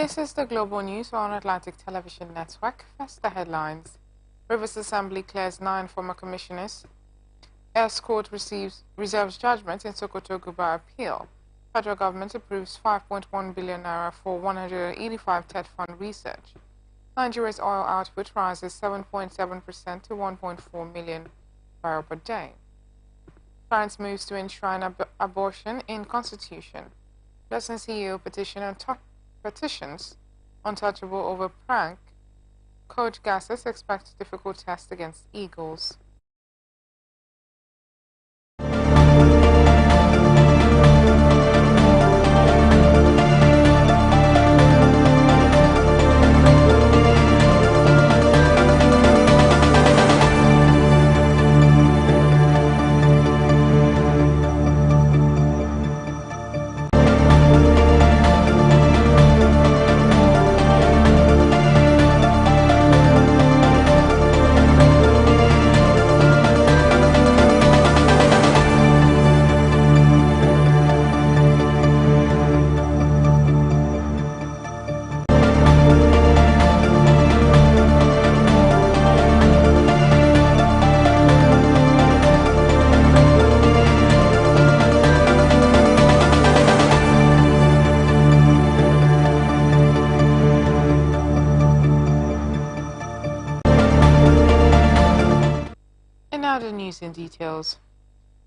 This is the Global News on Atlantic Television Network. First, the headlines. Rivers Assembly clears 9 former commissioners. S Court reserves judgment in Sokoto Guba appeal. Federal government approves 5.1 billion naira for 185 TED fund research. Nigeria's oil output rises 7.7% to 1.4 million barrels per day. France moves to enshrine abortion in constitution. Blessing CEO petitions untouchable over prank. Coach Gases expects difficult test against Eagles. Now the news in details.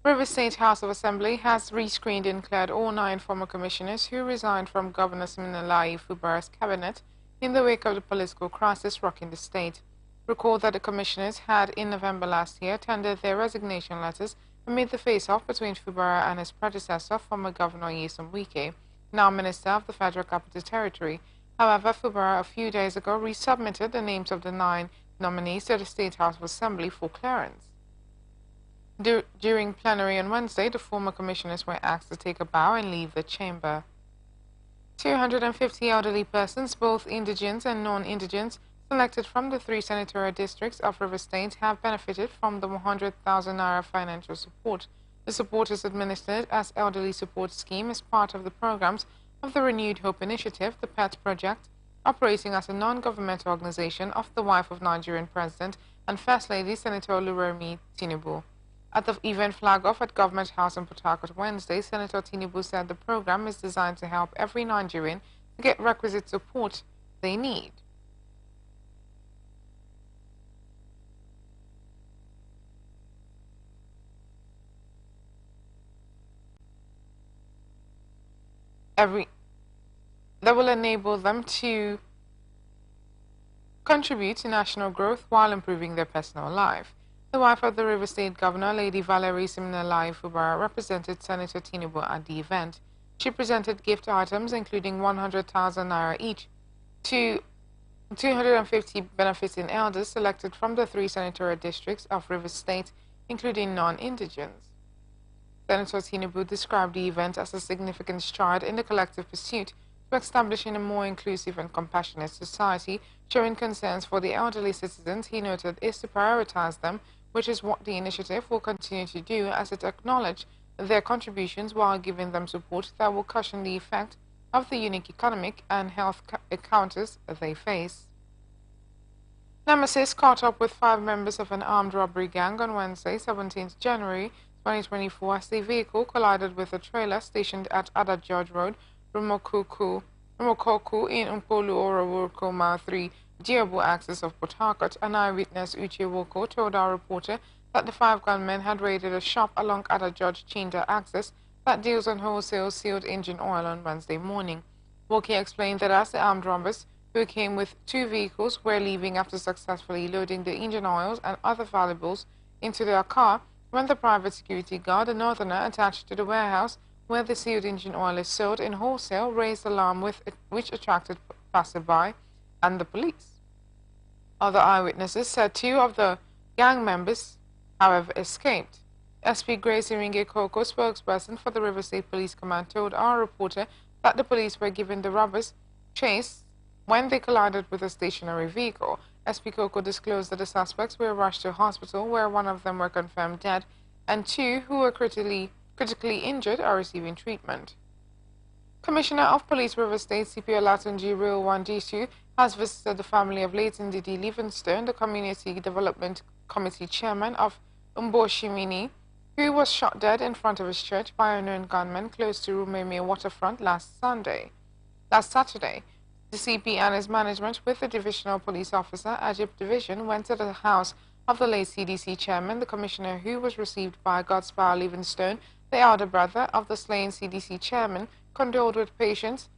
Rivers State House of Assembly has rescreened and cleared all 9 former commissioners who resigned from Governor Siminalayi Fubara's cabinet in the wake of the political crisis rocking the state. Recall that the commissioners had, in November last year, tendered their resignation letters amid the face-off between Fubara and his predecessor, former Governor Nyesom Wike, now Minister of the Federal Capital Territory. However, Fubara a few days ago resubmitted the names of the 9 nominees to the State House of Assembly for clearance. During plenary on Wednesday, the former commissioners were asked to take a bow and leave the chamber. 250 elderly persons, both indigents and non-indigents, selected from the 3 senatorial districts of Rivers State have benefited from the 100,000 naira financial support. The support is administered as Elderly Support Scheme as part of the programs of the Renewed Hope Initiative, the PET project, operating as a non-governmental organization of the wife of Nigerian President and First Lady Senator Oluremi Tinubu. At the event flag-off at Government House in Port Harcourt Wednesday, Senator Tinubu said the program is designed to help every Nigerian to get requisite support they need. That will enable them to contribute to national growth while improving their personal life. The wife of the Rivers State Governor, Lady Valerie Siminalayi Fubara, represented Senator Tinubu at the event. She presented gift items including 100,000 naira each to 250 benefiting elders selected from the 3 senatorial districts of Rivers State, including non-indigents. Senator Tinubu described the event as a significant stride in the collective pursuit to establishing a more inclusive and compassionate society, showing concerns for the elderly citizens. He noted is to prioritize them, which is what the initiative will continue to do as it acknowledges their contributions while giving them support that will cushion the effect of the unique economic and health encounters they face. Nemesis caught up with 5 members of an armed robbery gang on Wednesday, 17th January 2024, as the vehicle collided with a trailer stationed at Ada George Road, Rumokoku in Umpolu Orowurko Mile 3, Diobu axis of Port Harcourt. An eyewitness, Uche Woko, told our reporter that the 5 gunmen had raided a shop along Ada George Chinda axis that deals on wholesale sealed engine oil on Wednesday morning. Woke explained that as the armed robbers, who came with 2 vehicles, were leaving after successfully loading the engine oils and other valuables into their car, when the private security guard, a northerner attached to the warehouse where the sealed engine oil is sold in wholesale, raised alarm which attracted passerby and the police. Other eyewitnesses said 2 of the gang members, however, escaped. SP Grace Iringe Koko, spokesperson for the River State Police Command, told our reporter that the police were giving the robbers chase when they collided with a stationary vehicle. SP Koko disclosed that the suspects were rushed to hospital, where 1 of them were confirmed dead and 2 who were critically injured are receiving treatment. Commissioner of Police River State CP Olatunji Reowandisu has visited the family of late Ndidi Livingstone, the Community Development Committee chairman of Mboshimini, who was shot dead in front of his church by an unknown gunman close to Rumeme waterfront last Saturday. The CP and his management with the Divisional Police Officer, Ajib Division, went to the house of the late CDC chairman, the commissioner, who was received by Godspower Livingstone, the elder brother of the slain CDC chairman, condoled with patients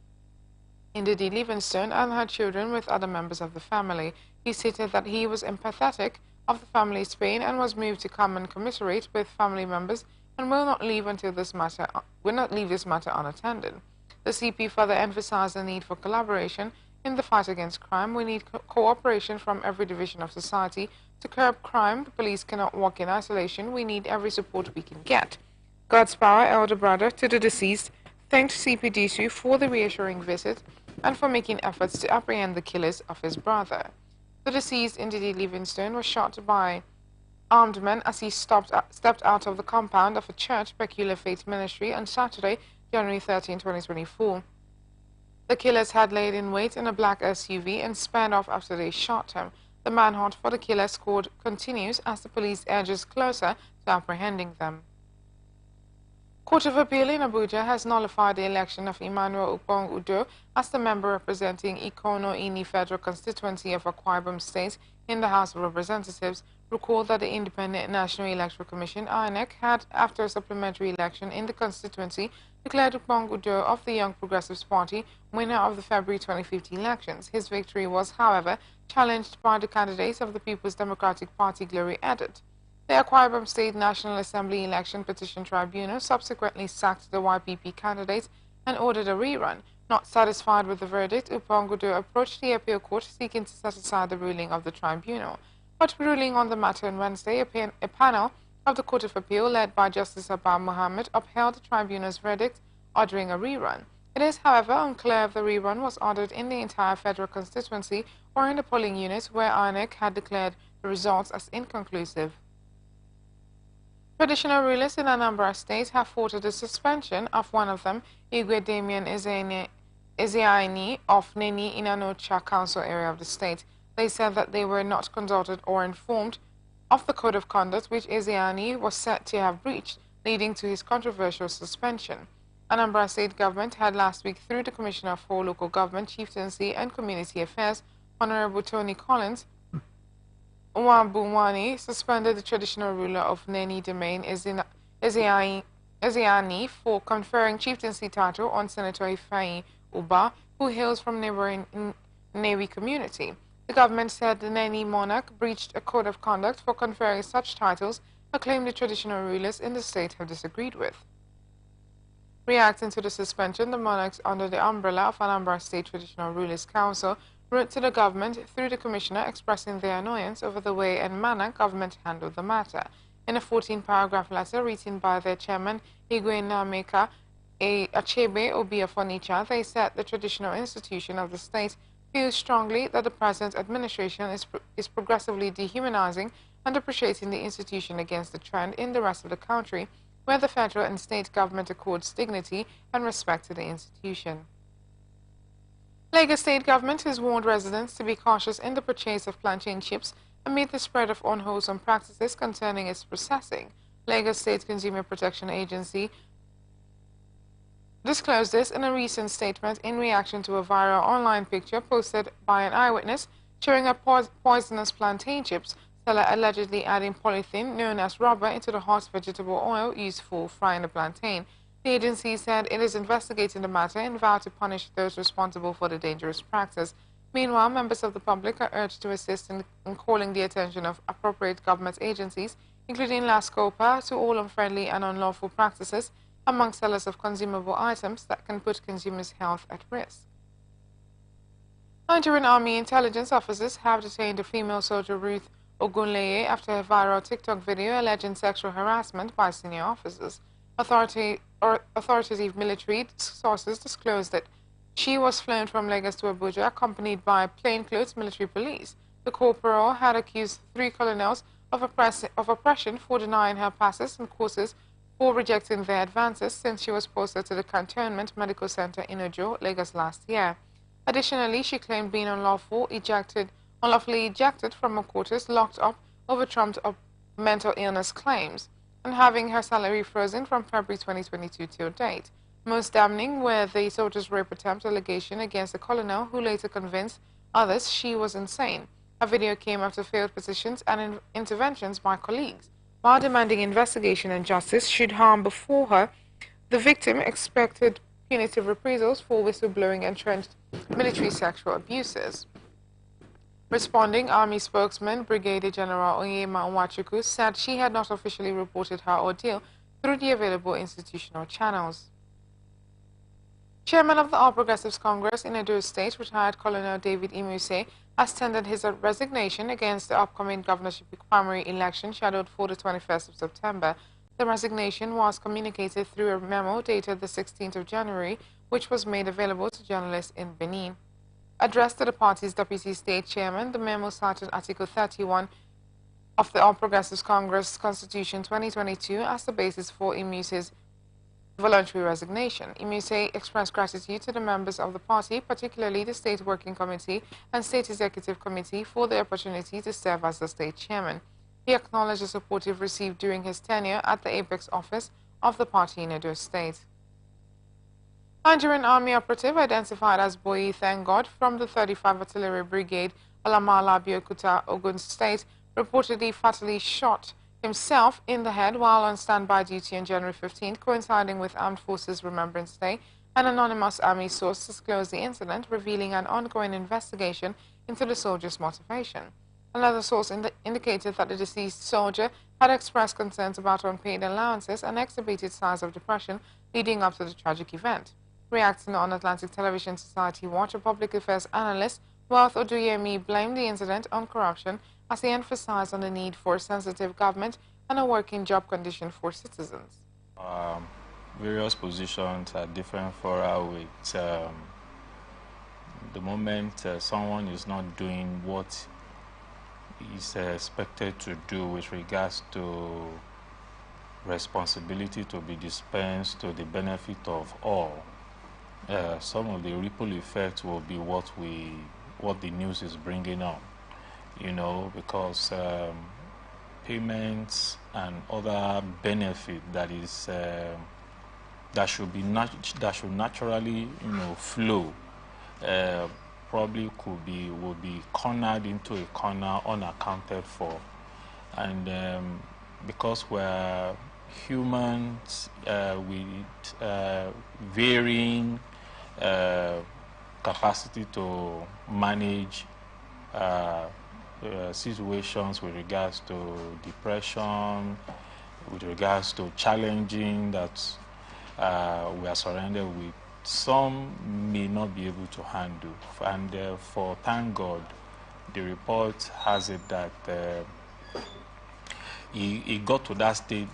Ndidi Livingstone and her children with other members of the family. He stated that he was empathetic of the family's pain and was moved to come and commiserate with family members and will not leave this matter unattended. The CP further emphasized the need for collaboration in the fight against crime. We need cooperation from every division of society to curb crime. The police cannot work in isolation. We need every support we can get. Godspower, elder brother to the deceased, thanked CP Disu for the reassuring visit and for making efforts to apprehend the killers of his brother. The deceased, Ndidi Livingstone, was shot by armed men as he stepped out of the compound of a church, Peculiar Faith Ministry, on Saturday, January 13, 2024. The killers had laid in wait in a black SUV and sped off after they shot him. The manhunt for the killer squad continues as the police edges closer to apprehending them. Court of Appeal in Abuja has nullified the election of Emmanuel Ukpong Udo as the member representing Ikono-Ini Federal Constituency of Akwa Ibom State in the House of Representatives. Recall that the Independent National Electoral Commission (INEC) had, after a supplementary election in the constituency, declared Ukpong Udo of the Young Progressives Party winner of the February 2015 elections. His victory was, however, challenged by the candidates of the People's Democratic Party, Glory Edit. The Akwa Ibom State National Assembly Election Petition Tribunal subsequently sacked the YPP candidate and ordered a rerun. Not satisfied with the verdict, Ukpong Udo approached the appeal court seeking to set aside the ruling of the tribunal. But ruling on the matter on Wednesday, a panel of the Court of Appeal led by Justice Abba Mohammed upheld the tribunal's verdict, ordering a rerun. It is, however, unclear if the rerun was ordered in the entire federal constituency or in the polling units where INEC had declared the results as inconclusive. Traditional rulers in Anambra State have fought the suspension of one of them, Igwe Damian Ezeani of Neni Inanocha Council area of the state. They said that they were not consulted or informed of the code of conduct which Ezeani was said to have breached, leading to his controversial suspension. Anambra State government had last week, through the Commissioner for Local Government, Chieftaincy and Community Affairs, Honorable Tony Collins, Nwabunwani, suspended the traditional ruler of Neni Domain, Ezeani, for conferring chieftaincy title on Senator Ifeanyi Uba, who hails from neighboring Newi community. The government said the Neni monarch breached a code of conduct for conferring such titles, a claim the traditional rulers in the state have disagreed with. Reacting to the suspension, the monarchs under the umbrella of Anambra State Traditional Rulers Council wrote to the government through the commissioner expressing their annoyance over the way and manner government handled the matter. In a 14-paragraph letter written by their chairman, Igwe Nameka Achebe Obiafonicha, they said the traditional institution of the state feels strongly that the present administration is progressively dehumanizing and depreciating the institution against the trend in the rest of the country, where the federal and state government accords dignity and respect to the institution. Lagos State government has warned residents to be cautious in the purchase of plantain chips amid the spread of unwholesome practices concerning its processing. Lagos State Consumer Protection Agency disclosed this in a recent statement in reaction to a viral online picture posted by an eyewitness showing a poisonous plantain chips seller allegedly adding polythene known as rubber into the hot vegetable oil used for frying the plantain. The agency said it is investigating the matter and vowed to punish those responsible for the dangerous practice. Meanwhile, members of the public are urged to assist in calling the attention of appropriate government agencies, including La Scopa, to all unfriendly and unlawful practices among sellers of consumable items that can put consumers' health at risk. Nigerian Army intelligence officers have detained a female soldier, Ruth Ogunleye, after a viral TikTok video alleging sexual harassment by senior officers. Authoritative military sources disclosed that she was flown from Lagos to Abuja accompanied by plainclothes military police. The corporal had accused 3 colonels of oppression for denying her passes and courses for rejecting their advances since she was posted to the Cantonment Medical Center in Ojo, Lagos last year. Additionally, she claimed being unlawfully ejected from her quarters, locked up over trumped up mental illness claims, and having her salary frozen from February 2022 till date. Most damning were the soldier's rape attempt allegation against the colonel, who later convinced others she was insane. A video came after failed petitions and interventions by colleagues. While demanding investigation and justice should harm before her, the victim expected punitive reprisals for whistleblowing entrenched military sexual abuses. Responding, Army spokesman Brigadier General Onyema Nwachukwu said she had not officially reported her ordeal through the available institutional channels. Chairman of the All Progressives Congress in Edo State, retired Colonel David Imuse, has tendered his resignation against the upcoming governorship primary election scheduled for the 21st of September. The resignation was communicated through a memo dated the 16th of January, which was made available to journalists in Benin. Addressed to the party's deputy state chairman, the memo cited Article 31 of the All Progressives Congress Constitution 2022 as the basis for Imuse's voluntary resignation. Imuse expressed gratitude to the members of the party, particularly the State Working Committee and State Executive Committee, for the opportunity to serve as the state chairman. He acknowledged the support he received during his tenure at the apex office of the party in Edo State. Nigerian Army operative identified as Boyi Thank God from the 35 Artillery Brigade, Alamala, Abeokuta, Ogun State, reportedly fatally shot himself in the head while on standby duty on January 15th, coinciding with Armed Forces Remembrance Day. An anonymous Army source disclosed the incident, revealing an ongoing investigation into the soldier's motivation. Another source indicated that the deceased soldier had expressed concerns about unpaid allowances and exhibited signs of depression leading up to the tragic event. Reacting on Atlantic Television Society Watch, a public affairs analyst, Wealth Oduyemi, blamed the incident on corruption as he emphasized on the need for a sensitive government and a working job condition for citizens. Various positions are different for our with the moment someone is not doing what is expected to do with regards to responsibility to be dispensed to the benefit of all. Some of the ripple effects will be what the news is bringing on, you know, because payments and other benefit that is that should naturally, you know, flow probably will be cornered into a corner unaccounted for, and because we're humans with varying capacity to manage situations with regards to depression, with regards to challenging that we are surrounded with, some may not be able to handle. And for thank God, the report has it that he got to that state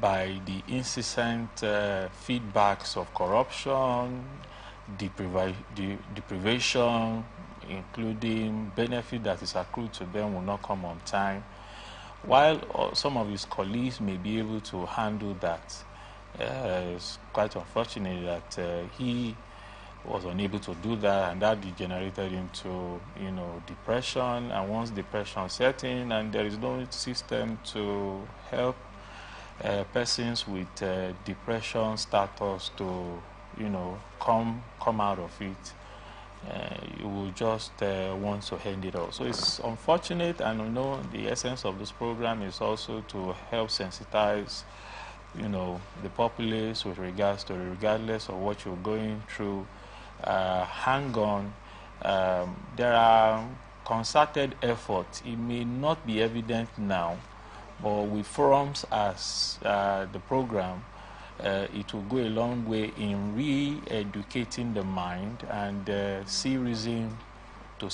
by the incessant feedbacks of corruption, deprivation, including benefit that is accrued to them will not come on time. While some of his colleagues may be able to handle that, it's quite unfortunate that he was unable to do that, and that degenerated into, you know, depression. And once depression set in and there is no system to help persons with depression status to, you know, come out of it, you will just want to end it all. So it's unfortunate, and you know the essence of this program is also to help sensitize, you know, the populace with regards to, regardless of what you're going through, hang on. There are concerted efforts. It may not be evident now, but with forums as the program, it will go a long way in re-educating the mind and see reason to.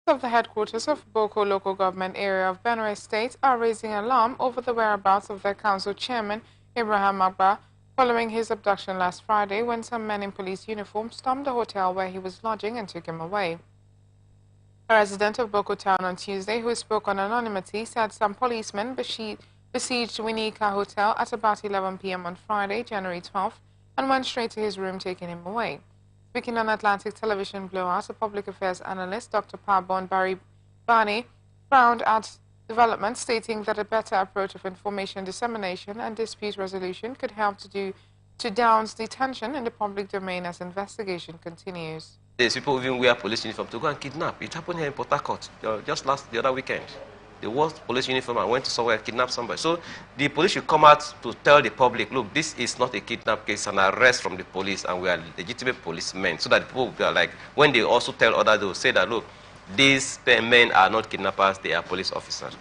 Of the headquarters of Boko local government area of Benue State are raising alarm over the whereabouts of their council chairman, Abraham Magba, following his abduction last Friday when some men in police uniform stormed the hotel where he was lodging and took him away. A resident of Boko Town on Tuesday who spoke on anonymity said some policemen besieged Winika Hotel at about 11 p.m. on Friday, January 12th, and went straight to his room, taking him away. Speaking on Atlantic Television Blowout, a public affairs analyst, Dr. Parbon Bani, frowned at developments, stating that a better approach of information dissemination and dispute resolution could help to douse the tension in the public domain as investigation continues. There's people even wear police uniform to go and kidnap. It happened here in Port Harcourt just the other weekend. They wore police uniform and went to somewhere and kidnapped somebody. So the police should come out to tell the public, look, this is not a kidnap case, an arrest from the police, and we are legitimate policemen. So that people will be like, when they also tell others, they will say that, look, these men are not kidnappers, they are police officers.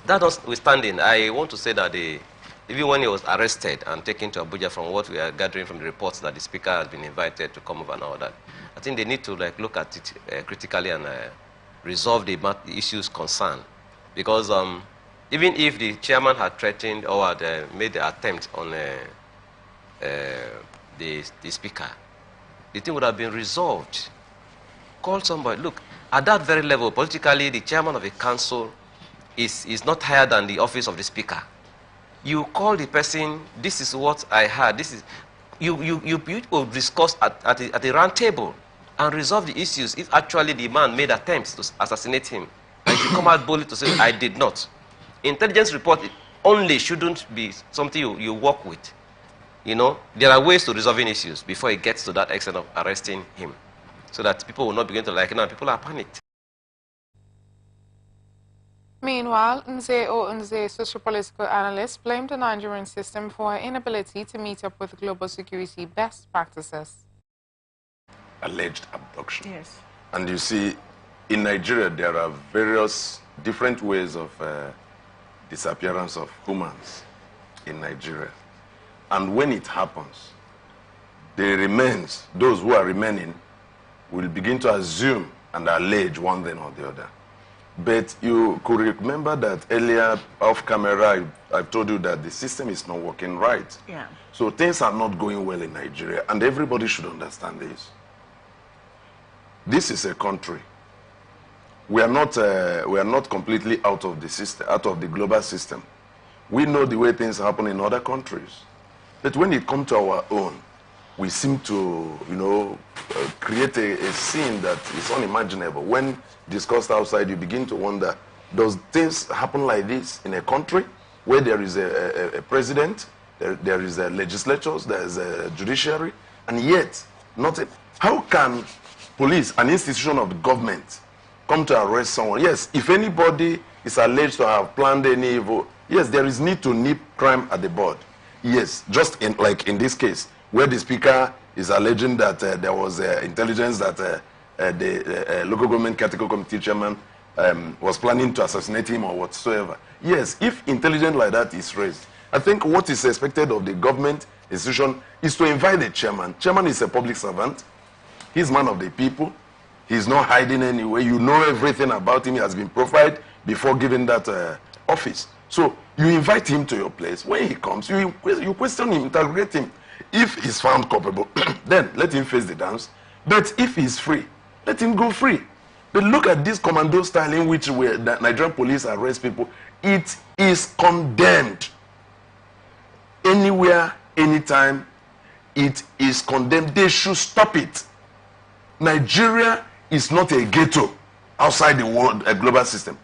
That notwithstanding, I want to say that even when he was arrested and taken to Abuja, from what we are gathering from the reports that the speaker has been invited to come over and all that, I think they need to look at it critically and resolve the issues concerned. Because even if the chairman had threatened or had made the attempt on the speaker, the thing would have been resolved. Call somebody. Look, at that very level, politically, the chairman of a council is not higher than the office of the speaker. You call the person, this is what I heard, this is, you will discuss at a round table and resolve the issues if actually the man made attempts to assassinate him. And you come out boldly to say, I did not. Intelligence report only shouldn't be something you work with. You know, there are ways to resolving issues before it gets to that extent of arresting him, so that people will not begin to like it. Now people are panicked. Meanwhile, Nze Nze, socio-political analyst, blamed the Nigerian system for her inability to meet up with global security best practices. Alleged abduction. Yes. And you see, in Nigeria, there are various different ways of disappearance of humans in Nigeria. And when it happens, those who are remaining will begin to assume and allege one thing or the other. But you could remember that earlier off camera, I've told you that the system is not working right. Yeah. So things are not going well in Nigeria, and everybody should understand this. This is a country. We are not completely out of the system, out of the global system. We know the way things happen in other countries. But when it comes to our own, we seem to, create a scene that is unimaginable. When discussed outside, you begin to wonder, does things happen like this in a country where there is a president, there is a legislatures, there is a judiciary, and yet nothing? How can police, an institution of the government, come to arrest someone? Yes, if anybody is alleged to have planned any evil, yes, there is need to nip crime at the bud. Yes, just like in this case, where the speaker is alleging that there was intelligence that the local government caretaker committee chairman was planning to assassinate him or whatsoever. Yes, if intelligence like that is raised, I think what is expected of the government institution is to invite the chairman. Chairman is a public servant. He's man of the people. He's not hiding anywhere. You know everything about him. He has been profiled before giving that office. So you invite him to your place. When he comes, you question him, interrogate him. If he's found culpable, then let him face the dance. But if he's free, let him go free. But look at this commando style in which the Nigerian police arrest people. It is condemned. Anywhere, anytime, it is condemned. They should stop it. Nigeria is not a ghetto outside the world, a global system.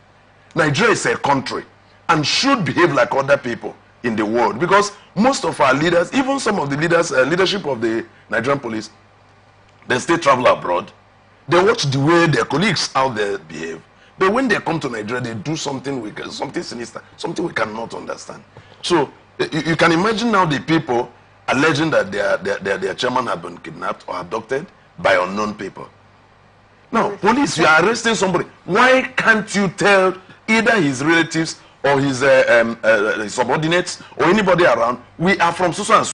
Nigeria is a country and should behave like other people in the world, because most of our leaders, even some of the leaders, leadership of the Nigerian police, they still travel abroad. They watch the way their colleagues out there behave. But when they come to Nigeria, they do something something sinister, something we cannot understand. So you can imagine now the people alleging that their chairman had been kidnapped or abducted by unknown people. Now, police, you are arresting somebody. Why can't you tell either his relatives or his subordinates or anybody around, we are from so and so?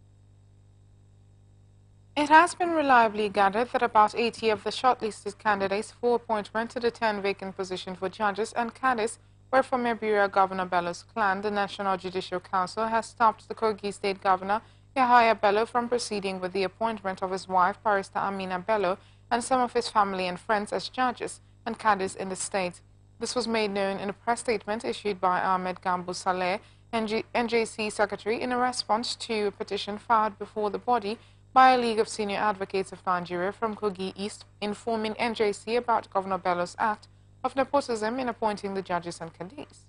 It has been reliably gathered that about 80 of the shortlisted candidates for appointment to the 10 vacant positions for judges and caddies were from Iberia Governor Bello's clan. The National Judicial Council has stopped the Kogi State Governor Yahaya Bello from proceeding with the appointment of his wife, Barrister Amina Bello, and some of his family and friends as judges. and caddies in the state. This was made known in a press statement issued by Ahmed Gambo Saleh, NJC Secretary, in a response to a petition filed before the body by a League of Senior Advocates of Nigeria from Kogi East, informing NJC about Governor Bello's act of nepotism in appointing the judges and caddies.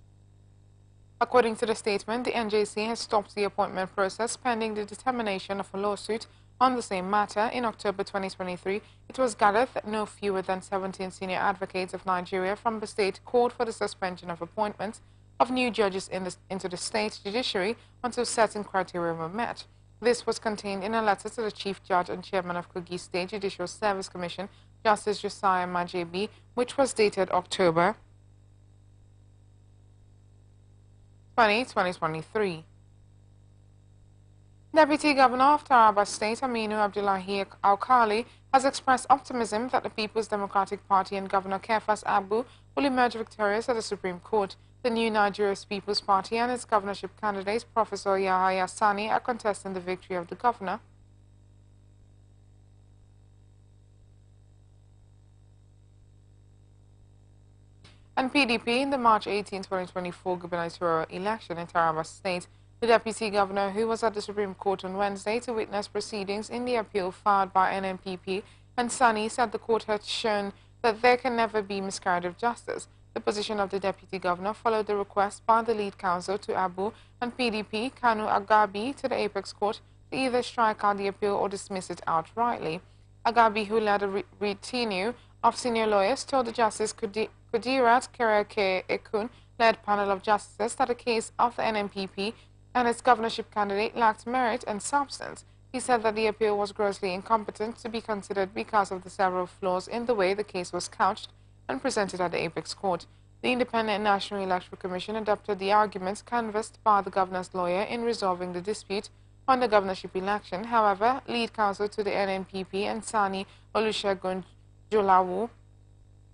According to the statement, the NJC has stopped the appointment process pending the determination of a lawsuit on the same matter. In October 2023, it was gathered that no fewer than 17 senior advocates of Nigeria from the state called for the suspension of appointments of new judges into the state judiciary until certain criteria were met. This was contained in a letter to the Chief Judge and Chairman of Kogi State Judicial Service Commission, Justice Josiah Majebi, which was dated October 2023. Deputy Governor of Taraba State, Aminu Abdullahi Alkali, has expressed optimism that the People's Democratic Party and Governor Kefas Abu will emerge victorious at the Supreme Court. The new Nigeria's People's Party and its governorship candidate, Professor Yahaya Sani, are contesting the victory of the governor. And PDP in the March 18, 2024 gubernatorial election in Taraba State. The deputy governor, who was at the Supreme Court on Wednesday to witness proceedings in the appeal filed by NNPP and Sani, said the court had shown that there can never be miscarriage of justice. The position of the deputy governor followed the request by the lead counsel to Abu and PDP, Kanu Agabi, to the Apex Court to either strike out the appeal or dismiss it outrightly. Agabi, who led a retinue of senior lawyers, told the Justice Kudirat Kereke Ekun-led panel of justices that the case of the NNPP and its governorship candidate lacked merit and substance. He said that the appeal was grossly incompetent to be considered because of the several flaws in the way the case was couched and presented at the Apex Court. The Independent National Electoral Commission adopted the arguments canvassed by the governor's lawyer in resolving the dispute on the governorship election. However, lead counsel to the NNPP and Sani Olusegun Jolawu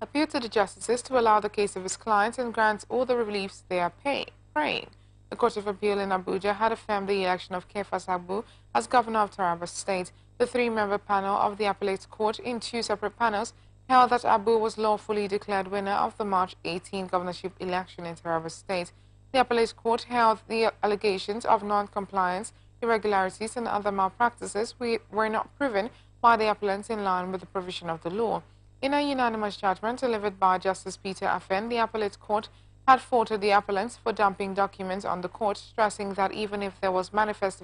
appealed to the justices to allow the case of his clients and grant all the reliefs they are praying. The Court of Appeal in Abuja had affirmed the election of Kefas Abu as governor of Taraba State. The three-member panel of the Appellate Court, in two separate panels, held that Abu was lawfully declared winner of the March 18 governorship election in Taraba State. The Appellate Court held the allegations of non-compliance, irregularities, and other malpractices were not proven by the appellants in line with the provision of the law. In a unanimous judgment delivered by Justice Peter Afen, the Appellate Court had faulted the appellants for dumping documents on the court, stressing that even if there was manifest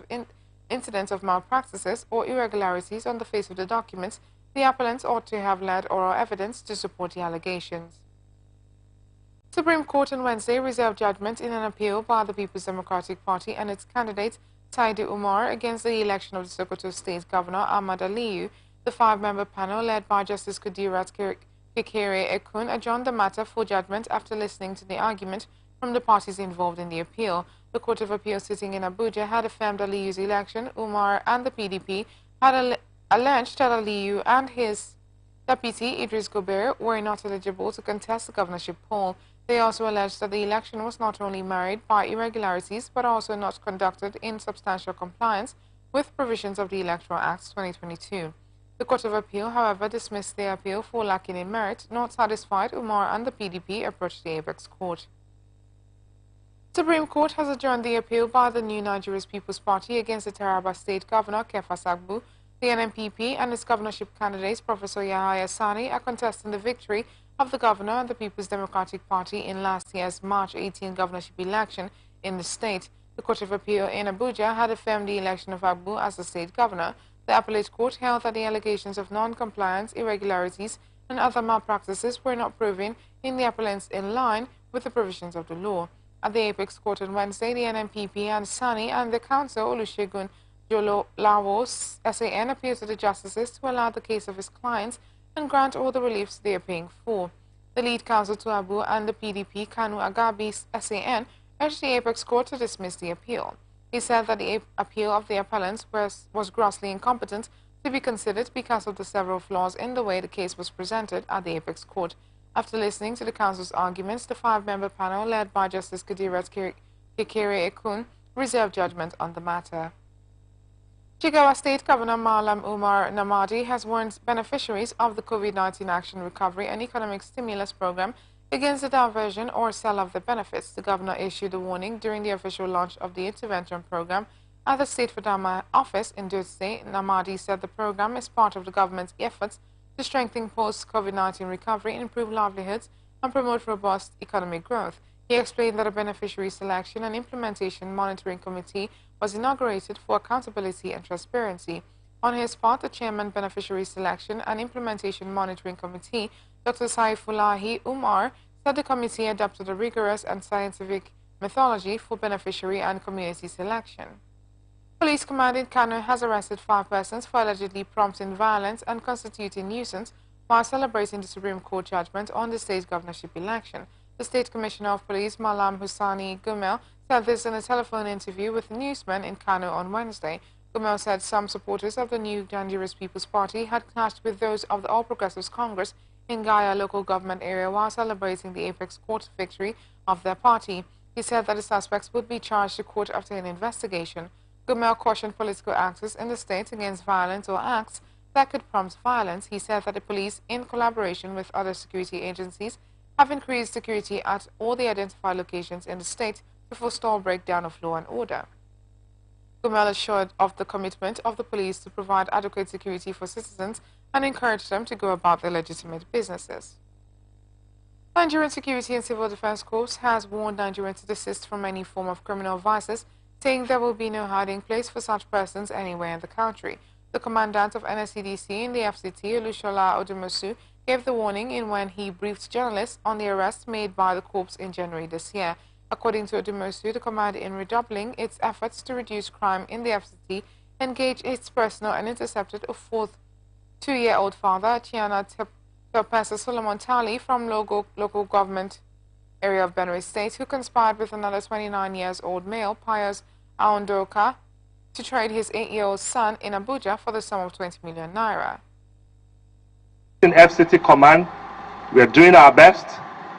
incidents of malpractices or irregularities on the face of the documents, the appellants ought to have led oral evidence to support the allegations. Supreme Court on Wednesday reserved judgment in an appeal by the People's Democratic Party and its candidate Saidi Umar against the election of the Sokoto State Governor Ahmad Aliyu. The five-member panel, led by Justice Kudirat Kekere Ekun, adjourned the matter for judgment after listening to the argument from the parties involved in the appeal. The Court of Appeal sitting in Abuja had affirmed Aliyu's election. Umar and the PDP had alleged that Aliyu and his deputy Idris Gober were not eligible to contest the governorship poll. They also alleged that the election was not only marred by irregularities but also not conducted in substantial compliance with provisions of the Electoral Act 2022. The Court of Appeal, however, dismissed the appeal for lacking in merit. Not satisfied, Umar and the PDP approached the Apex Court. Supreme Court has adjourned the appeal by the new Nigeria's People's Party against the Taraba State Governor Kefas Agbu. The NNPP and its governorship candidates, Professor Yahaya Sani, are contesting the victory of the governor and the People's Democratic Party in last year's March 18 governorship election in the state. The Court of Appeal in Abuja had affirmed the election of Agbu as the state governor. The Appellate Court held that the allegations of non-compliance, irregularities, and other malpractices were not proven in the appellants in line with the provisions of the law. At the Apex Court on Wednesday, the NNPP and Sani and the counsel Olusegun Jolawu SAN appealed to the justices to allow the case of his clients and grant all the reliefs they are paying for. The lead counsel to Abu and the PDP, Kanu Agabi SAN, urged the Apex Court to dismiss the appeal. He said that the appeal of the appellants was grossly incompetent to be considered because of the several flaws in the way the case was presented at the Apex Court. After listening to the counsel's arguments, the five-member panel, led by Justice Kudirat Kekere Ekun, reserved judgment on the matter. Jigawa State Governor Malam Umar Namadi has warned beneficiaries of the COVID-19 Action Recovery and Economic Stimulus Program against the diversion or sale of the benefits. The governor issued a warning during the official launch of the intervention program at the State Fadama office in Dutse. Namadi said the program is part of the government's efforts to strengthen post-COVID-19 recovery, improve livelihoods, and promote robust economic growth. He explained that a beneficiary selection and implementation monitoring committee was inaugurated for accountability and transparency. On his part, the chairman beneficiary selection and implementation monitoring committee, Dr. Saifulahi Umar, said the committee adopted a rigorous and scientific methodology for beneficiary and community selection. Police command in Kano has arrested 5 persons for allegedly prompting violence and constituting nuisance while celebrating the Supreme Court judgment on the state governorship election. The State Commissioner of Police, Malam Husani Gumel, said this in a telephone interview with newsmen in Kano on Wednesday. Gumel said some supporters of the new Dangerous People's Party had clashed with those of the All Progressives Congress in Gaya local government area while celebrating the apex court victory of their party. He said that the suspects would be charged to court after an investigation. Gumel cautioned political actors in the state against violence or acts that could prompt violence. He said that the police, in collaboration with other security agencies, have increased security at all the identified locations in the state to forestall breakdown of law and order. Gumel assured of the commitment of the police to provide adequate security for citizens and encouraged them to go about their legitimate businesses. Nigerian Security and Civil Defense Corps has warned Nigerians to desist from any form of criminal vices, saying there will be no hiding place for such persons anywhere in the country. The commandant of NSCDC in the FCT, Olushola Odumosu, gave the warning in when he briefed journalists on the arrests made by the Corps in January this year. According to Odumosu, the command, in redoubling its efforts to reduce crime in the FCT, engaged its personnel and intercepted a 2-year-old father, Chiana Topesa Solomon Tali, from local government area of Benue State, who conspired with another 29-year-old male, Pius Aondoka, to trade his 8-year-old son in Abuja for the sum of 20 million naira. In FCT Command, we are doing our best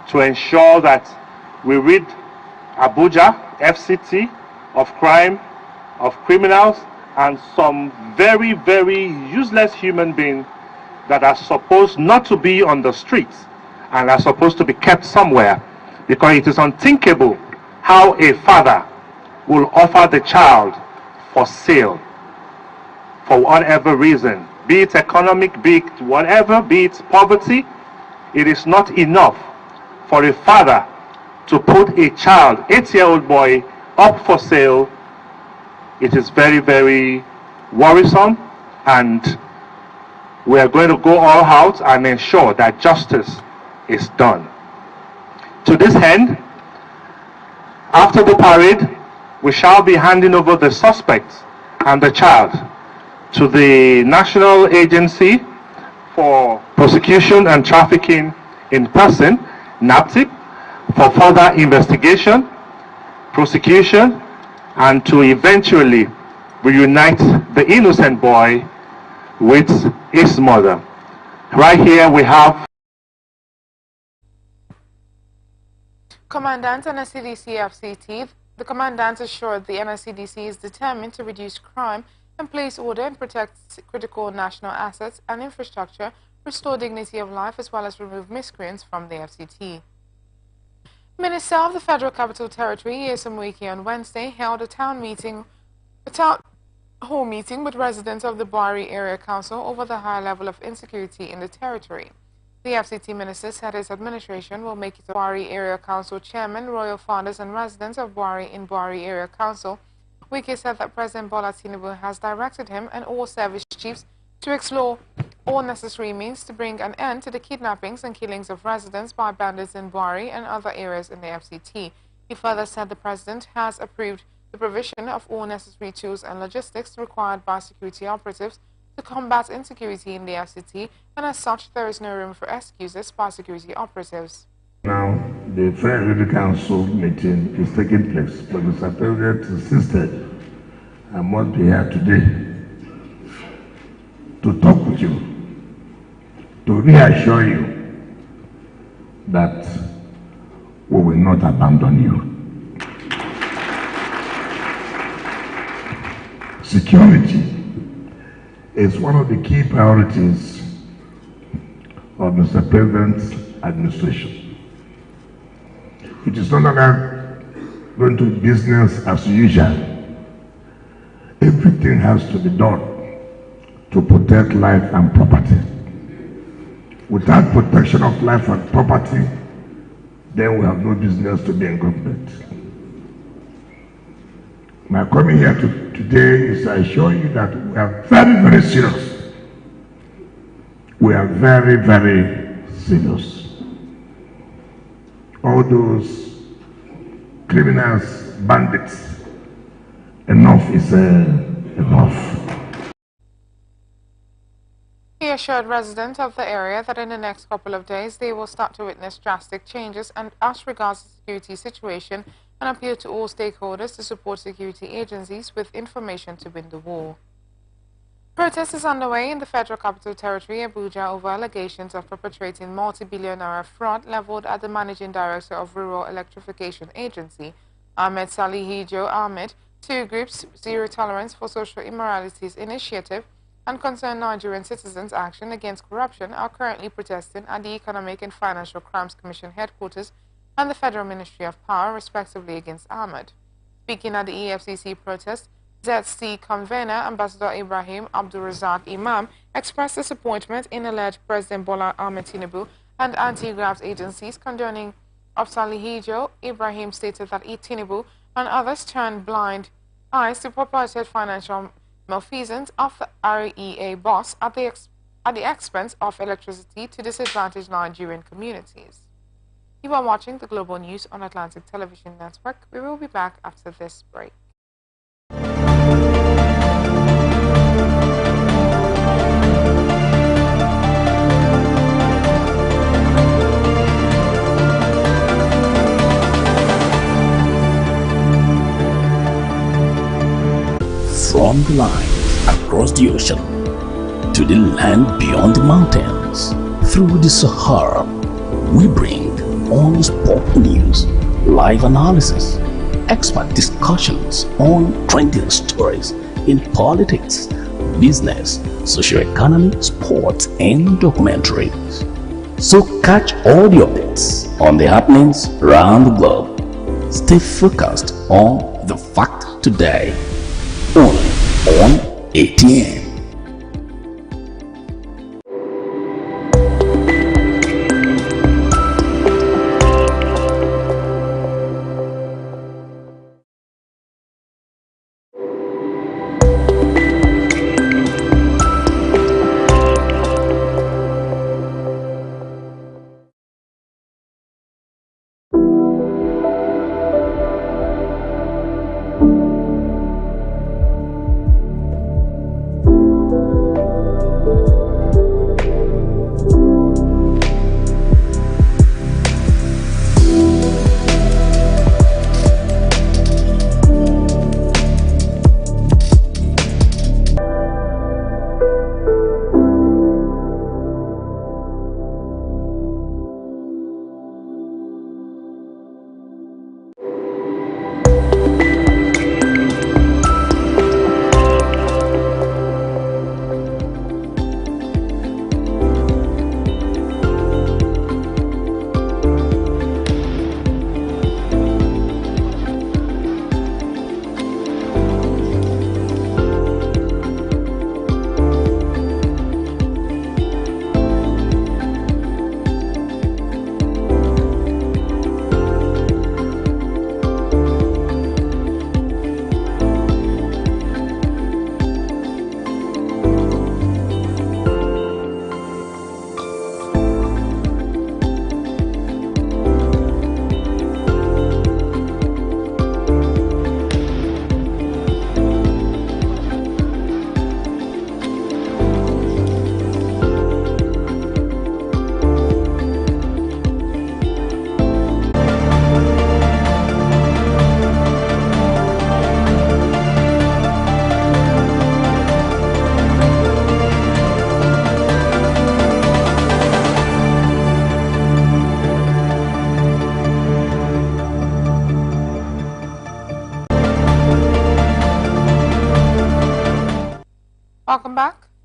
to ensure that we rid Abuja, FCT, of crime, of criminals, and some very, very useless human beings that are supposed not to be on the streets and are supposed to be kept somewhere, because it is unthinkable how a father will offer the child for sale for whatever reason, be it economic, be it whatever, be it poverty. It is not enough for a father to put a child, 8-year-old boy, up for sale. It is very, very worrisome, and we are going to go all out and ensure that justice is done. To this end, after the parade, we shall be handing over the suspects and the child to the National Agency for Prosecution and Trafficking in Person, NAPTIP, for further investigation, prosecution, and to eventually reunite the innocent boy with his mother. Right here we have Commandant NSCDC FCT. The Commandant assured the NSCDC is determined to reduce crime and place order and protect critical national assets and infrastructure, restore dignity of life, as well as remove miscreants from the FCT. Minister of the Federal Capital Territory, Nyesom Wike, on Wednesday held a town hall meeting with residents of the Buhari Area Council over the high level of insecurity in the territory. The FCT minister said his administration will make it a Buhari Area Council chairman, royal fathers and residents of Buhari in Buhari Area Council. Wike said that President Bola Tinubu has directed him and all service chiefs to explore all necessary means to bring an end to the kidnappings and killings of residents by bandits in Buhari and other areas in the FCT. He further said the president has approved the provision of all necessary tools and logistics required by security operatives to combat insecurity in the FCT, and as such, there is no room for excuses by security operatives. Now, the Federal Council meeting is taking place, but the Secretariat insisted I must be here today to talk with you, to reassure you that we will not abandon you. Security is one of the key priorities of Mr. President's administration. It is no longer going to be business as usual. Everything has to be done to protect life and property. Without protection of life and property, then we have no business to be in government. My coming here today is to assure you that we are very, very serious. We are very, very serious. All those criminals, bandits, enough is enough. He assured residents of the area that in the next couple of days they will start to witness drastic changes and as regards the security situation, and appealed to all stakeholders to support security agencies with information to win the war. Protest is underway in the Federal Capital Territory, Abuja, over allegations of perpetrating multi-billion-naira fraud leveled at the Managing Director of Rural Electrification Agency, Ahmed Salihijo Ahmed. Two groups, Zero Tolerance for Social Immoralities Initiative and Concerned Nigerian Citizens Action Against Corruption, are currently protesting at the Economic and Financial Crimes Commission headquarters and the Federal Ministry of Power, respectively, against Ahmed. Speaking at the EFCC protest, ZC convener Ambassador Ibrahim Abdulrazak Imam expressed disappointment in alleged President Bola Ahmed Tinubu and anti-graft agencies condoning of Salihijo. Ibrahim stated that Tinubu and others turned blind eyes to purported financial malfeasance of the REA boss at the expense of electricity to disadvantaged Nigerian communities. You are watching the Global News on Atlantic Television Network. We will be back after this break. From the lines across the ocean to the land beyond the mountains, through the Sahara, we bring on-spot news, live analysis, expert discussions on trending stories in politics, business, socio-economy, sports, and documentaries. So catch all the updates on the happenings around the globe. Stay focused on the fact today, only on ATN.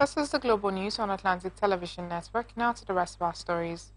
This is the Global News on Atlantic Television Network. Now to the rest of our stories.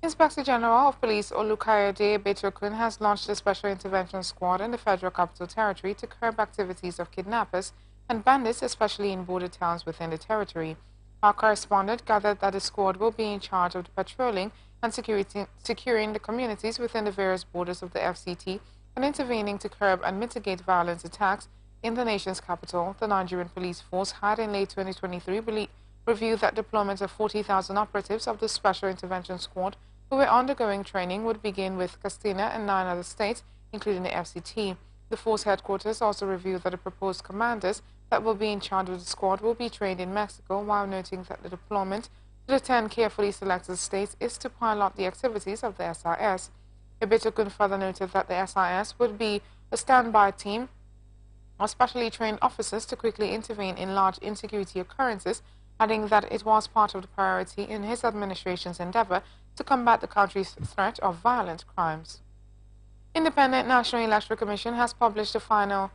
Inspector General of Police Olukayode Betokun has launched a special intervention squad in the Federal Capital Territory to curb activities of kidnappers and bandits, especially in border towns within the territory. Our correspondent gathered that the squad will be in charge of the patrolling and securing the communities within the various borders of the FCT and intervening to curb and mitigate violent attacks in the nation's capital. The Nigerian police force had in late 2023 reviewed that deployment of 40,000 operatives of the Special Intervention Squad who were undergoing training would begin with Katsina and 9 other states, including the FCT. The force headquarters also revealed that the proposed commanders that will be in charge of the squad will be trained in Mexico, while noting that the deployment to the 10 carefully selected states is to pilot the activities of the SIS. Ibitokun further noted that the SIS would be a standby team of specially trained officers to quickly intervene in large insecurity occurrences, adding that it was part of the priority in his administration's endeavor to combat the country's threat of violent crimes. Independent National Electoral Commission has published the final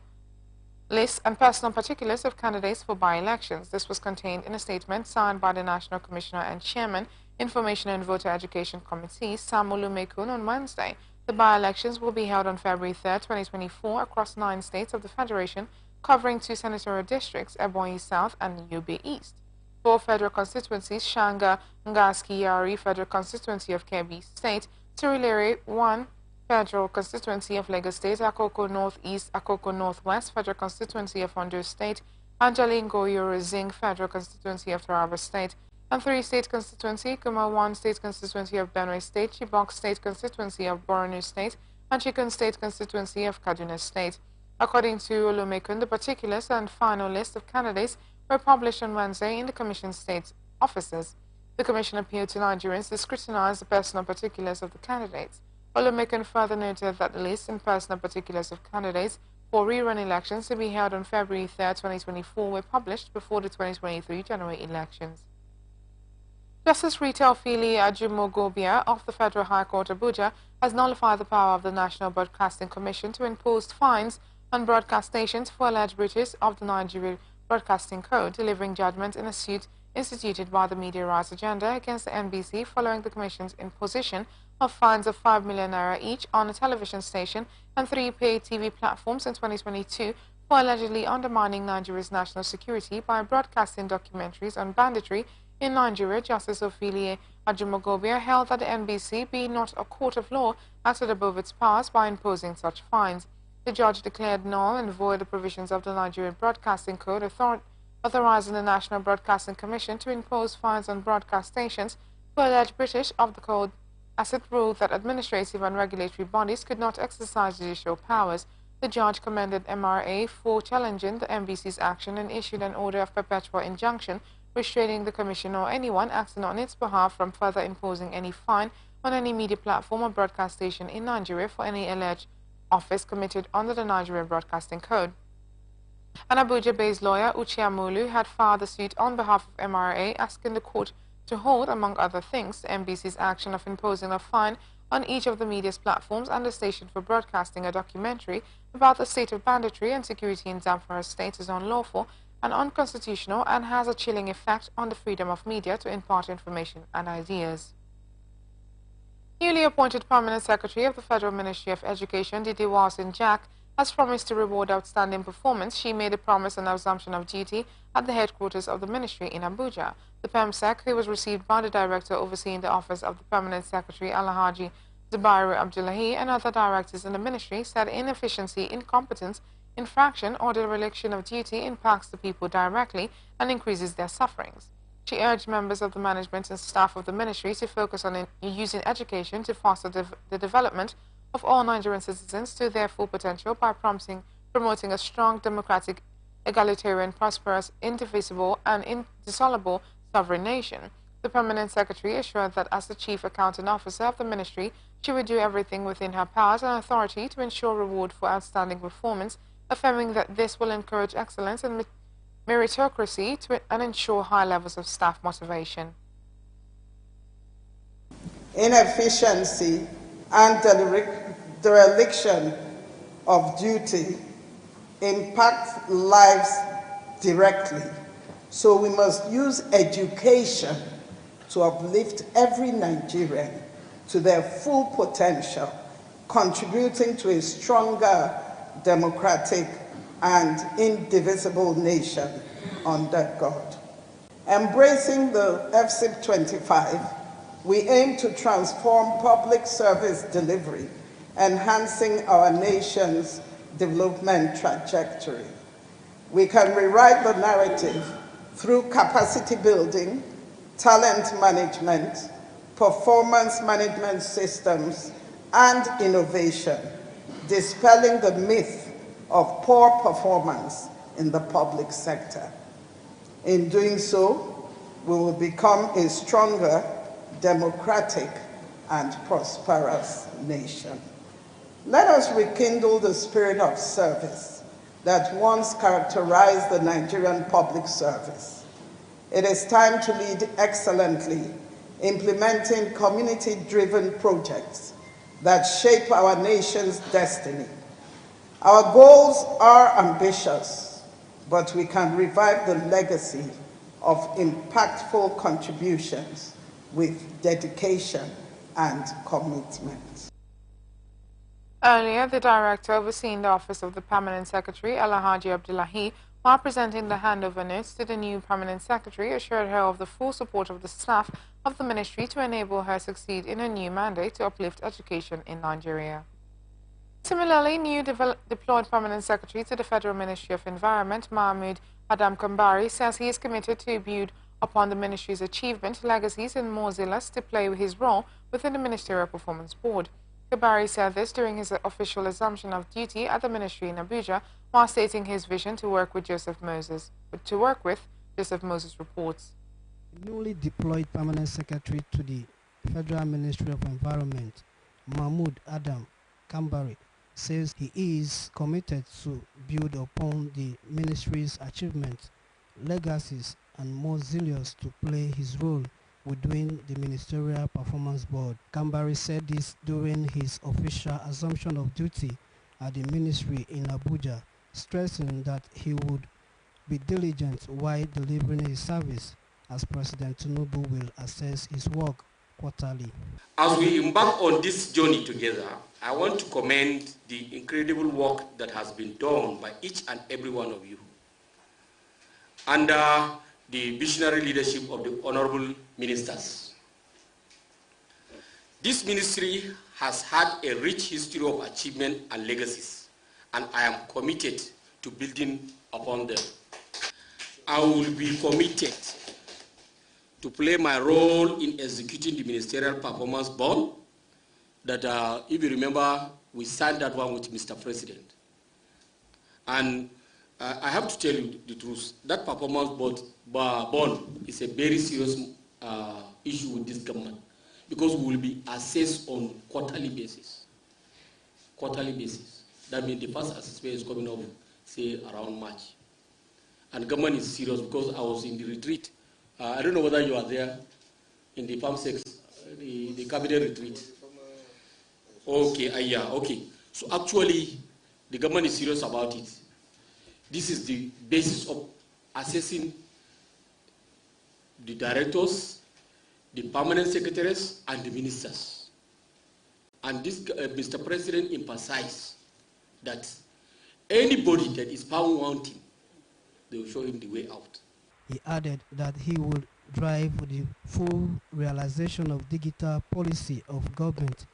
list and personal particulars of candidates for by-elections. This was contained in a statement signed by the National Commissioner and Chairman, Information and Voter Education Committee, Sam Olumekun, on Wednesday. The by-elections will be held on February 3, 2024, across 9 states of the Federation, covering 2 senatorial districts, Ebonyi South and Yobe East. 4 federal constituencies, Shanga, Ngaski, Yari, Federal Constituency of Kebbi State, Surulere, 1 Federal Constituency of Lagos State, Akoko Northeast, Akoko Northwest, Federal Constituency of Ondo State, Anjalingo Yorozing, Federal Constituency of Taraba State, and 3 State Constituency, Guma 1 State Constituency of Benue State, Chibok State Constituency of Borno State, and Chicken State Constituency of Kaduna State. According to Olumekun, the particulars and final list of candidates were published on Wednesday in the Commission's state offices. The Commission appealed to Nigerians to scrutinize the personal particulars of the candidates. Olumekun further noted that the list and personal particulars of candidates for rerun elections to be held on February 3, 2024 were published before the 2023 general elections. Justice Rita Ofili Ajumogobia of the Federal High Court Abuja has nullified the power of the National Broadcasting Commission to impose fines on broadcast stations for alleged breaches of the Nigerian Broadcasting Code, delivering judgment in a suit instituted by the Media Rights Agenda against the NBC following the Commission's imposition of fines of 5 million naira each on a television station and 3 paid TV platforms in 2022 for allegedly undermining Nigeria's national security by broadcasting documentaries on banditry in Nigeria. Justice Ophelia Ajumogobia held that the NBC be not a court of law acted above its powers by imposing such fines. The judge declared null and void the provisions of the Nigerian Broadcasting Code authorizing the National Broadcasting Commission to impose fines on broadcast stations for alleged breach of the code, as it ruled that administrative and regulatory bodies could not exercise judicial powers. The judge commended MRA for challenging the NBC's action and issued an order of perpetual injunction restraining the Commission or anyone acting on its behalf from further imposing any fine on any media platform or broadcast station in Nigeria for any alleged offence committed under the Nigerian Broadcasting Code. An Abuja-based lawyer, Uche Amolu, had filed a suit on behalf of MRA asking the court to hold, among other things, the NBC's action of imposing a fine on each of the media's platforms and the station for broadcasting a documentary about the state of banditry and security in Zamfara State is unlawful and unconstitutional and has a chilling effect on the freedom of media to impart information and ideas. Newly appointed Permanent Secretary of the Federal Ministry of Education, Didi Walsin Jack, has promised to reward outstanding performance. She made a promise on assumption of duty at the headquarters of the ministry in Abuja. The PEMSEC, who was received by the director overseeing the office of the Permanent Secretary, Alhaji Zubairu Abdullahi, and other directors in the ministry, said inefficiency, incompetence, infraction, or dereliction of duty impacts the people directly and increases their sufferings. She urged members of the management and staff of the ministry to focus on using education to foster the development of all Nigerian citizens to their full potential by promoting a strong, democratic, egalitarian, prosperous, indivisible, and indissoluble sovereign nation. The Permanent Secretary assured that as the Chief Accounting Officer of the ministry, she would do everything within her powers and authority to ensure reward for outstanding performance, affirming that this will encourage excellence and meritocracy and ensure high levels of staff motivation. Inefficiency and dereliction of duty impact lives directly. So we must use education to uplift every Nigerian to their full potential, contributing to a stronger, democratic, and indivisible nation under God. Embracing the FCIP 25, we aim to transform public service delivery, enhancing our nation's development trajectory. We can rewrite the narrative through capacity building, talent management, performance management systems, and innovation, dispelling the myth of poor performance in the public sector. In doing so, we will become a stronger, democratic, and prosperous nation. Let us rekindle the spirit of service that once characterized the Nigerian public service. It is time to lead excellently, implementing community-driven projects that shape our nation's destiny. Our goals are ambitious, but we can revive the legacy of impactful contributions with dedication and commitment. Earlier, the director overseeing the Office of the Permanent Secretary, Alhaji Abdullahi, while presenting the handover notes to the new Permanent Secretary, assured her of the full support of the staff of the ministry to enable her succeed in her new mandate to uplift education in Nigeria. Similarly, new deployed Permanent Secretary to the Federal Ministry of Environment, Mahmoud Adam Kambari, says he is committed to build upon the ministry's achievement, legacies, and more zealous to play his role within the Ministerial Performance Board. Kambari said this during his official assumption of duty at the ministry in Abuja, while stating his vision to work with Joseph Moses. Reports. The newly deployed Permanent Secretary to the Federal Ministry of Environment, Mahmoud Adam Kambari, says he is committed to build upon the ministry's achievements, legacies, and more zealous to play his role within the Ministerial Performance Board. Kambari said this during his official assumption of duty at the ministry in Abuja, stressing that he would be diligent while delivering his service, as President Tinubu will assess his work quarterly. As we embark on this journey together, I want to commend the incredible work that has been done by each and every one of you under the visionary leadership of the honorable ministers. This ministry has had a rich history of achievement and legacies, and I am committed to building upon them. I will be committed to play my role in executing the Ministerial Performance Board that, if you remember, we signed that one with Mr. President. And I have to tell you the truth, that performance bond is a very serious issue with this government, because we will be assessed on quarterly basis. Quarterly basis. That means the first assessment is coming up, say, around March. And government is serious, because I was in the retreat. I don't know whether you are there in the Farm 6, the cabinet retreat. Okay, yeah, okay. So actually, the government is serious about it. This is the basis of assessing the directors, the permanent secretaries, and the ministers. And this, Mr. President emphasized that anybody that is found wanting, they will show him the way out. He added that he would drive the full realization of digital policy of government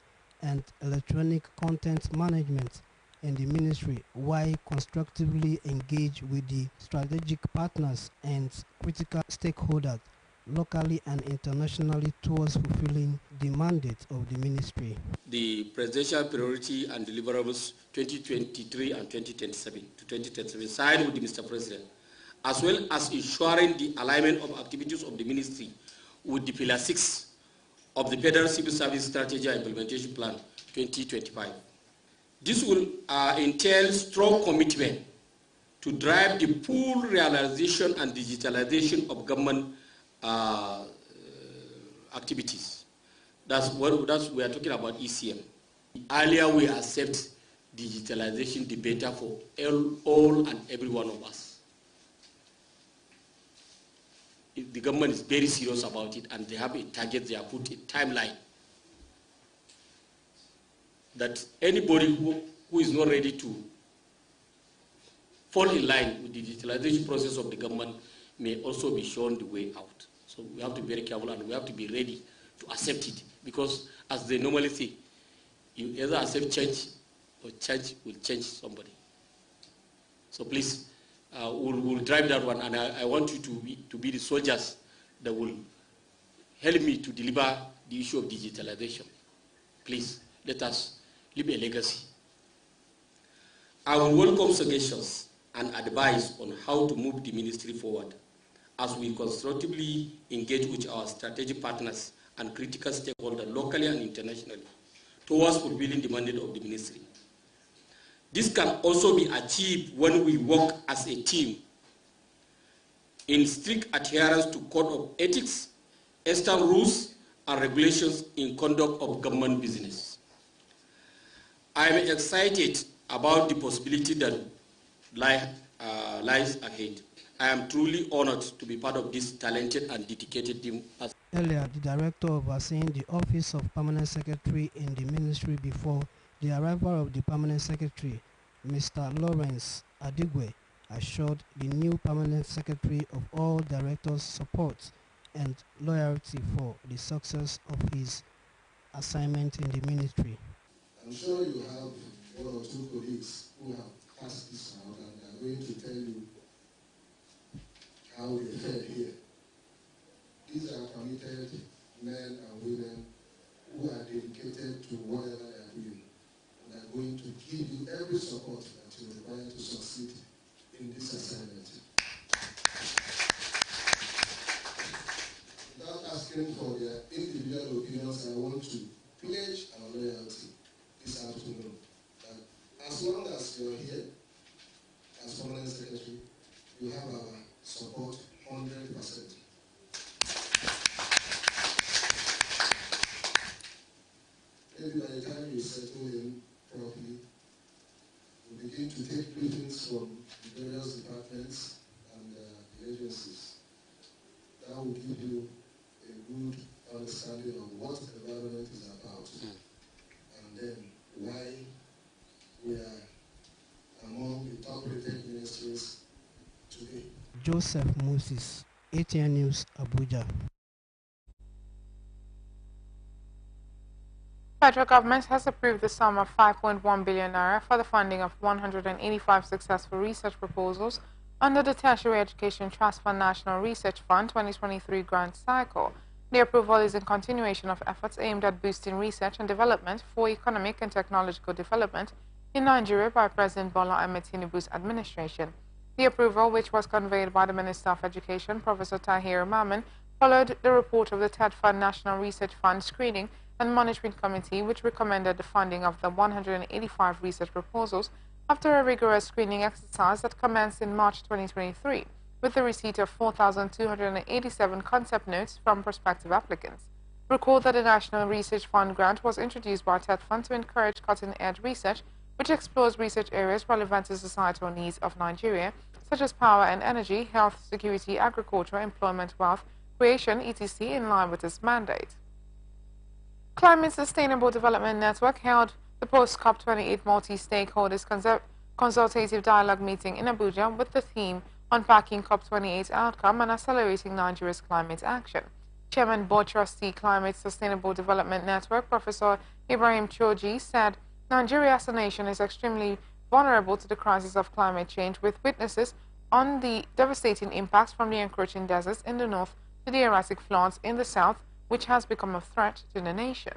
and electronic content management in the ministry, while constructively engage with the strategic partners and critical stakeholders locally and internationally towards fulfilling the mandate of the ministry. The Presidential Priority and Deliverables 2023 and 2027 to 2037 signed with the Mr. President, as well as ensuring the alignment of activities of the ministry with the Pillar 6 of the Federal Civil Service Strategy and Implementation Plan 2025. This will entail strong commitment to drive the full realization and digitalization of government activities. That's we are talking about ECM. The earlier we accept digitalization, the better for all and every one of us. the government is very serious about it, and they have a target, they have put a timeline that anybody who is not ready to fall in line with the digitalization process of the government may also be shown the way out. So we have to be very careful, and we have to be ready to accept it, because as they normally say, you either accept change or change will change somebody. So please, we'll drive that one, and I want you to be the soldiers that will help me to deliver the issue of digitalization. Please, let us leave a legacy. I will welcome suggestions and advice on how to move the ministry forward as we constructively engage with our strategic partners and critical stakeholders locally and internationally towards fulfilling the mandate of the ministry. This can also be achieved when we work as a team in strict adherence to code of ethics, external rules, and regulations in conduct of government business. I am excited about the possibility that lies ahead. I am truly honored to be part of this talented and dedicated team. Earlier, the director overseeing the Office of Permanent Secretary in the ministry before the arrival of the Permanent Secretary, Mr. Lawrence Adigwe, assured the new Permanent Secretary of all directors' support and loyalty for the success of his assignment in the ministry. I'm sure you have one or two colleagues who have passed this out, and they are going to tell you how they fared here. These are committed men and women who are dedicated to whatever they are doing, and are going to give you every support that you require to succeed in this assignment. Without asking for their individual opinions, I want to pledge our loyalty this afternoon. That as long as you're here as Permanent Secretary, you have our support 100%. Maybe by the time you settle in properly, we'll begin to take briefings from the various departments and agencies. That will give you a good understanding of what the environment is about, and then why we are among the top-rated ministries today. Joseph Moses, Atn News, Abuja. Federal government has approved the sum of 5.1 billion naira for the funding of 185 successful research proposals under the Tertiary Education Trust Fund National Research Fund 2023 grant cycle. The approval is in continuation of efforts aimed at boosting research and development for economic and technological development in Nigeria by President Bola Ahmed Tinubu's administration. The approval, which was conveyed by the Minister of Education, Professor Tahir Maman, followed the report of the TED Fund National Research Fund Screening and Monitoring Committee, which recommended the funding of the 185 research proposals after a rigorous screening exercise that commenced in March 2023, with the receipt of 4,287 concept notes from prospective applicants. Recall that the National Research Fund grant was introduced by TED Fund to encourage cutting-edge research, which explores research areas relevant to societal needs of Nigeria, such as power and energy, health, security, agriculture, employment, wealth, creation, etc., in line with its mandate. Climate Sustainable Development Network held the post-COP28 multi-stakeholders consultative dialogue meeting in Abuja with the theme Unpacking COP28 Outcome and Accelerating Nigeria's Climate Action. Chairman Board Trustee Climate Sustainable Development Network, Professor Ibrahim Choji, said Nigeria as a nation is extremely vulnerable to the crisis of climate change, with witnesses on the devastating impacts from the encroaching deserts in the north to the erratic floods in the south, which has become a threat to the nation.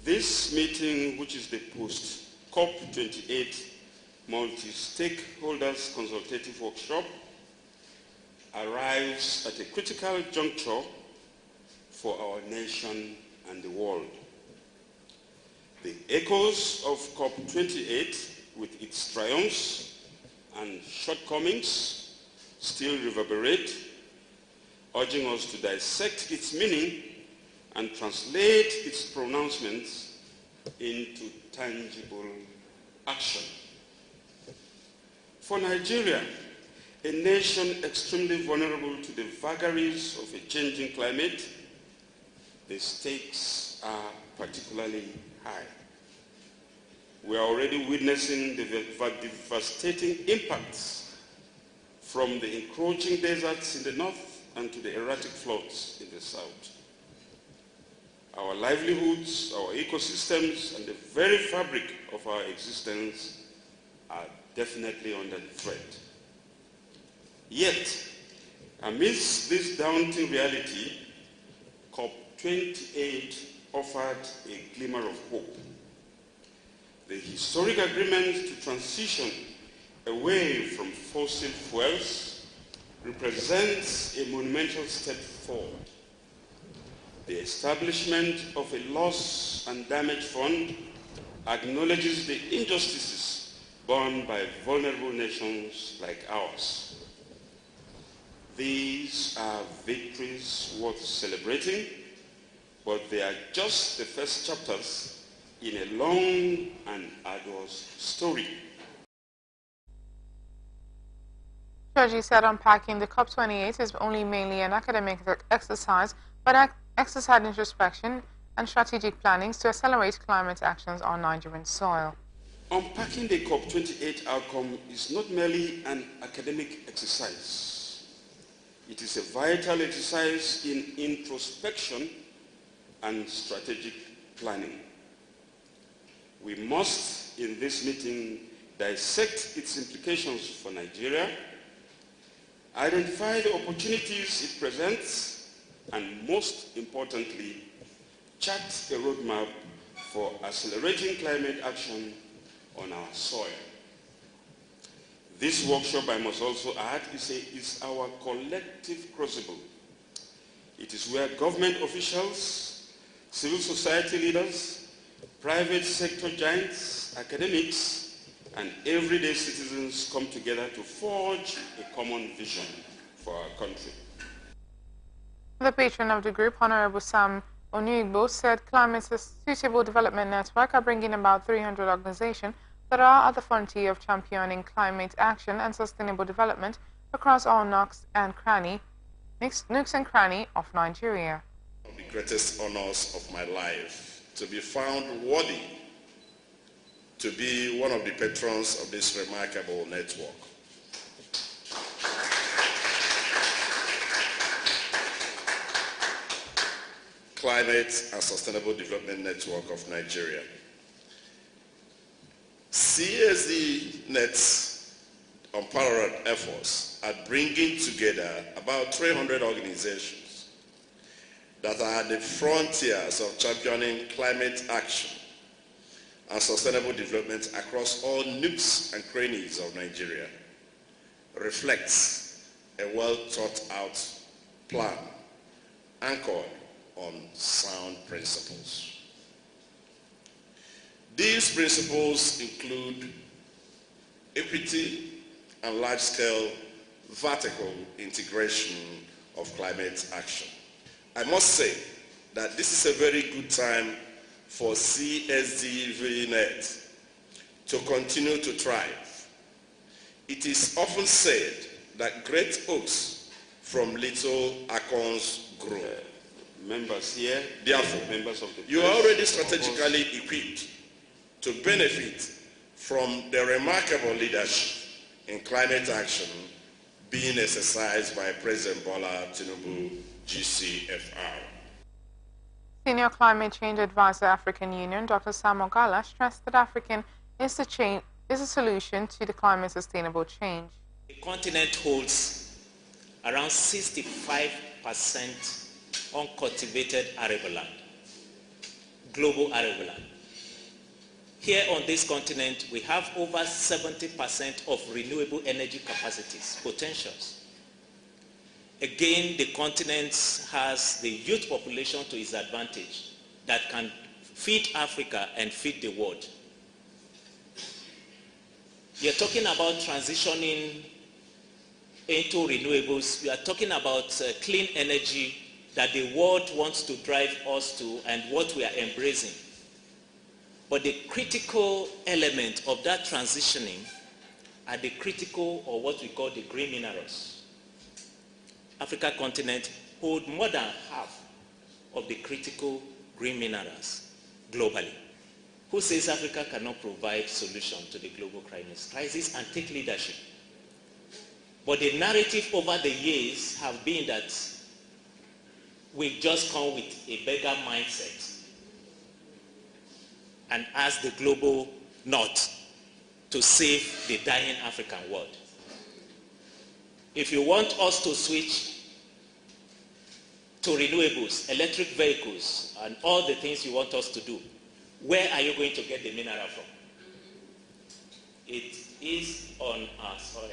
This meeting, which is the post-COP28 multi-stakeholders consultative workshop, arrives at a critical juncture for our nation and the world. The echoes of COP28, with its triumphs and shortcomings, still reverberate, urging us to dissect its meaning and translate its pronouncements into tangible action. For Nigeria, a nation extremely vulnerable to the vagaries of a changing climate, the stakes are particularly high. We are already witnessing the devastating impacts from the encroaching deserts in the north and to the erratic floods in the south. Our livelihoods, our ecosystems, and the very fabric of our existence are definitely under threat. Yet, amidst this daunting reality, COP28 offered a glimmer of hope. The historic agreement to transition away from fossil fuels represents a monumental step forward. The establishment of a loss and damage fund acknowledges the injustices borne by vulnerable nations like ours. These are victories worth celebrating, but they are just the first chapters in a long and arduous story. Georgie said unpacking the COP28 is only mainly an academic exercise, but exercise introspection and strategic plannings to accelerate climate actions on Nigerian soil. Unpacking the COP28 outcome is not merely an academic exercise. It is a vital exercise in introspection and strategic planning. We must, in this meeting, dissect its implications for Nigeria, identify the opportunities it presents, and most importantly, chart a roadmap for accelerating climate action on our soil. This workshop, I must also add, is our collective crucible. It is where government officials, civil society leaders, private sector giants, academics, and everyday citizens come together to forge a common vision for our country. The patron of the group, Honorable Sam Onuigbo, said Climate Sustainable Development Network are bringing about 300 organizations that are at the frontier of championing climate action and sustainable development across all nooks and crannies of Nigeria. One of the greatest honors of my life, to be found worthy to be one of the patrons of this remarkable network. Climate and Sustainable Development Network of Nigeria. CSD nets unparalleled efforts at bringing together about 300 organizations that are at the frontiers of championing climate action and sustainable development across all nooks and crannies of Nigeria, reflects a well-thought-out plan anchored on sound principles. These principles include equity and large-scale vertical integration of climate action. I must say that this is a very good time for CSDVNet to continue to thrive. It is often said that great oaks from little acorns grow. Members here, therefore, members of the you are already strategically equipped to benefit from the remarkable leadership in climate action being exercised by President Bola Tinubu, GCFR. Senior Climate Change Advisor, African Union, Dr. Sam Ogala, stressed that African is a solution to the climate sustainable change. The continent holds around 65% uncultivated arable land, global arable land. Here on this continent, we have over 70% of renewable energy capacities, potentials. Again, the continent has the youth population to its advantage that can feed Africa and feed the world. You're talking about transitioning into renewables. We are talking about clean energy that the world wants to drive us to and what we are embracing. But the critical element of that transitioning are the critical, or what we call the green minerals. Africa continent hold more than half of the critical green minerals globally. Who says Africa cannot provide solution to the global crisis and take leadership? But the narrative over the years have been that we've just come with a beggar mindset and ask the global north to save the dying African world. If you want us to switch to renewables, electric vehicles, and all the things you want us to do, where are you going to get the mineral from? It is on our soil.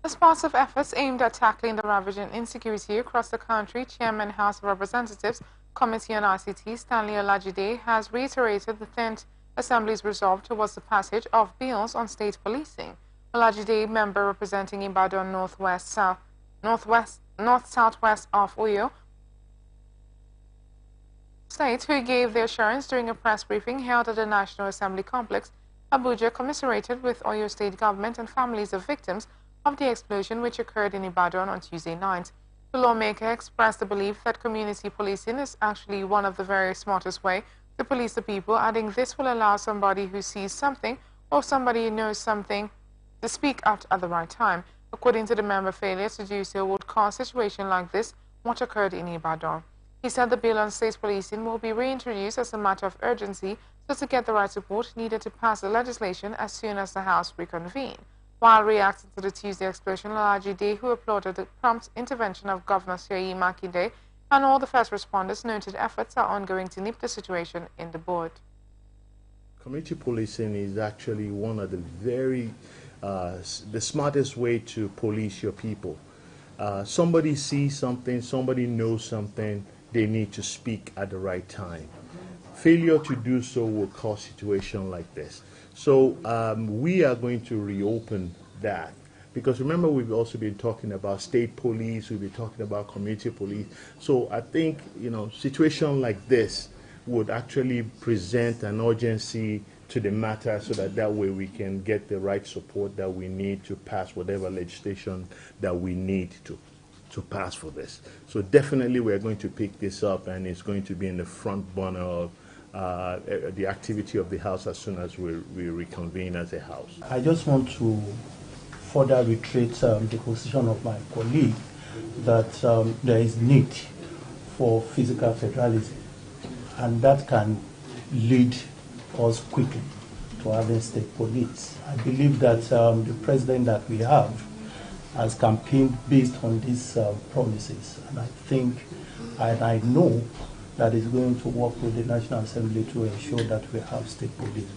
As part of efforts aimed at tackling the ravaging insecurity across the country, Chairman House of Representatives Committee on ICT Stanley Olajide has reiterated the 10th Assembly's resolve towards the passage of bills on state policing. Olajide, member representing Ibadan North-Southwest of Oyo State, who gave the assurance during a press briefing held at the National Assembly Complex, Abuja, commiserated with Oyo State government and families of victims of the explosion which occurred in Ibadan on Tuesday night. The lawmaker expressed the belief that community policing is actually one of the very smartest ways to police the people, adding this will allow somebody who sees something or somebody who knows something to speak out at the right time. According to the member, failure to do so would cause a situation like this, what occurred in Ibadan. He said the bill on state policing will be reintroduced as a matter of urgency so to get the right support needed to pass the legislation as soon as the House reconvene. While reacting to the Tuesday explosion, Olajide, who applauded the prompt intervention of Governor Seyi Makinde and all the first responders, noted efforts are ongoing to nip the situation in the bud. Community policing is actually one of the the smartest way to police your people. Somebody sees something, somebody knows something, they need to speak at the right time. Failure to do so will cause situations like this. So we are going to reopen that, because remember, we've also been talking about state police, we've been talking about community police. So I think, situation like this would actually present an urgency to the matter, so that way we can get the right support that we need to pass whatever legislation that we need to pass for this. So definitely we're going to pick this up, and it's going to be in the front burner of the activity of the House as soon as we reconvene as a House. I just want to further reiterate the position of my colleague that there is need for physical federalism, and that can lead us quickly to having state police. I believe that the president that we have has campaigned based on these promises, and I think and I know that is going to work with the National Assembly to ensure that we have state police.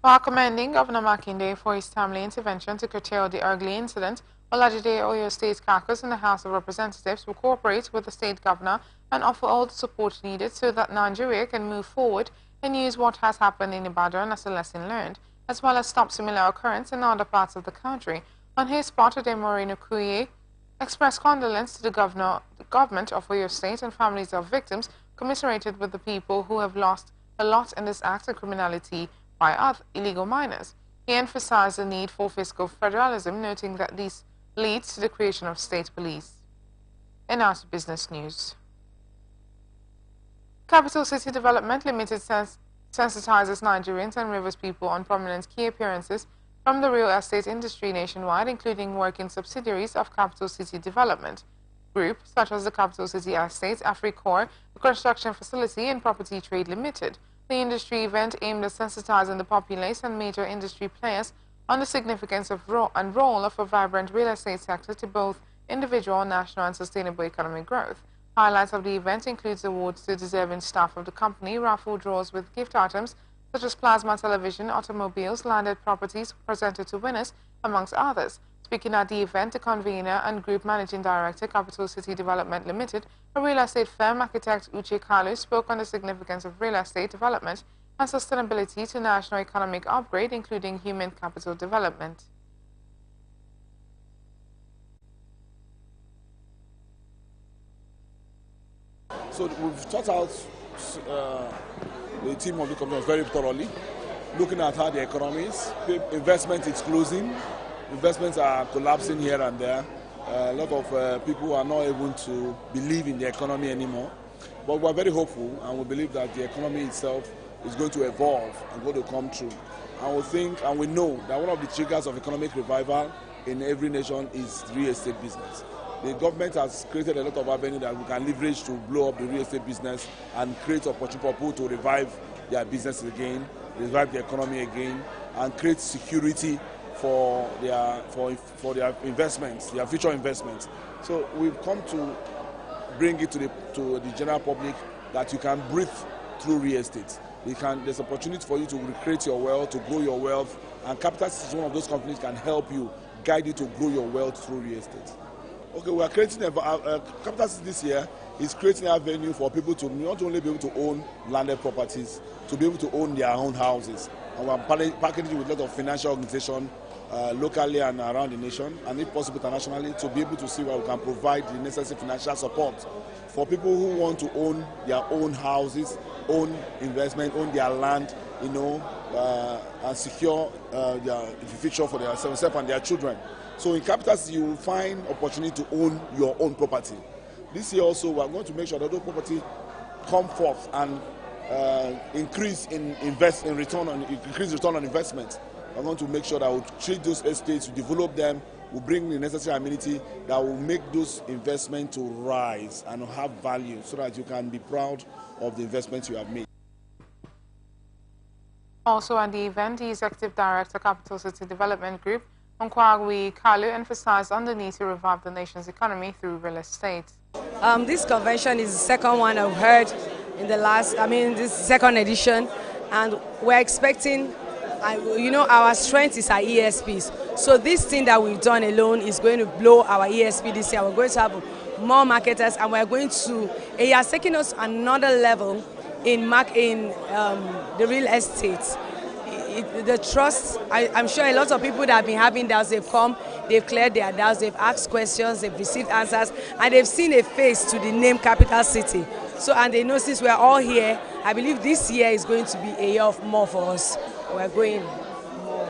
While commending Governor Makinde for his timely intervention to curtail the ugly incident, Olajide, Oyo State caucus in the House of Representatives will cooperate with the state governor and offer all the support needed so that Nigeria can move forward and use what has happened in Ibadan as a lesson learned, as well as stop similar occurrence in other parts of the country. On his part, Ademorino Kuye expressed condolence to the government of Oyo State and families of victims, commiserated with the people who have lost a lot in this act of criminality by other illegal miners. He emphasized the need for fiscal federalism, noting that this leads to the creation of state police. And now to business news. Capital City Development Limited sensitizes Nigerians and Rivers people on prominent key appearances from the real estate industry nationwide, including working subsidiaries of Capital City Development Group, such as the Capital City Estate, Africor, the Construction Facility, and Property Trade Limited. The industry event aimed at sensitizing the populace and major industry players on the significance of role of a vibrant real estate sector to both individual, national, and sustainable economic growth. Highlights of the event includes awards to deserving staff of the company, raffle draws with gift items such as plasma television, automobiles, landed properties presented to winners, amongst others. Speaking at the event, the convener and group managing director, Capital City Development Limited, a real estate firm, architect Uche Kalu, spoke on the significance of real estate development and sustainability to national economic upgrade, including human capital development. So we've thought out the team of the company very thoroughly. looking at how the economy is. Investment is closing. Investments are collapsing here and there. A lot of people are not able to believe in the economy anymore. But we're very hopeful, and we believe that the economy itself is going to evolve and going to come true. And we think and we know that one of the triggers of economic revival in every nation is real estate business. The government has created a lot of avenue that we can leverage to blow up the real estate business and create opportunity for people to revive their business again, revive the economy again, and create security for their investments, their future investments. So we've come to bring it to the general public that you can breathe through real estate. There's opportunity for you to recreate your wealth, to grow your wealth, and Capital City is one of those companies that can help you, guide you to grow your wealth through real estate. Okay, we are creating Capital City this year is creating a venue for people to not only be able to own landed properties, to be able to own their own houses. And we are packaging with a lot of financial organizations locally and around the nation, and if possible internationally, to be able to see where we can provide the necessary financial support for people who want to own their own houses, own investment, own their land, and secure the future for themselves and their children. So in Capital City, you will find opportunity to own your own property. This year also, we are going to make sure that those property come forth and increase return on investment. We're going to make sure that we treat those estates, we develop them, we bring the necessary amenity that will make those investments to rise and have value, so that you can be proud of the investments you have made. Also at the event, the Executive Director, Capital City Development Group, Nkwagwi Kalu, emphasized on the need to revive the nation's economy through real estate. This convention is the second one I've heard in this second edition, and we're expecting, our strength is our ESPs. So this thing that we've done alone is going to blow our ESP this year. We're going to have more marketers, and we're going to, it has taken us another level in the real estate. The trust, I'm sure a lot of people that have been having doubts, they've come, they've cleared their doubts, they've asked questions, they've received answers, and they've seen a face to the name Capital City. So, and they know since we're all here, I believe this year is going to be a year of more for us. We're going more.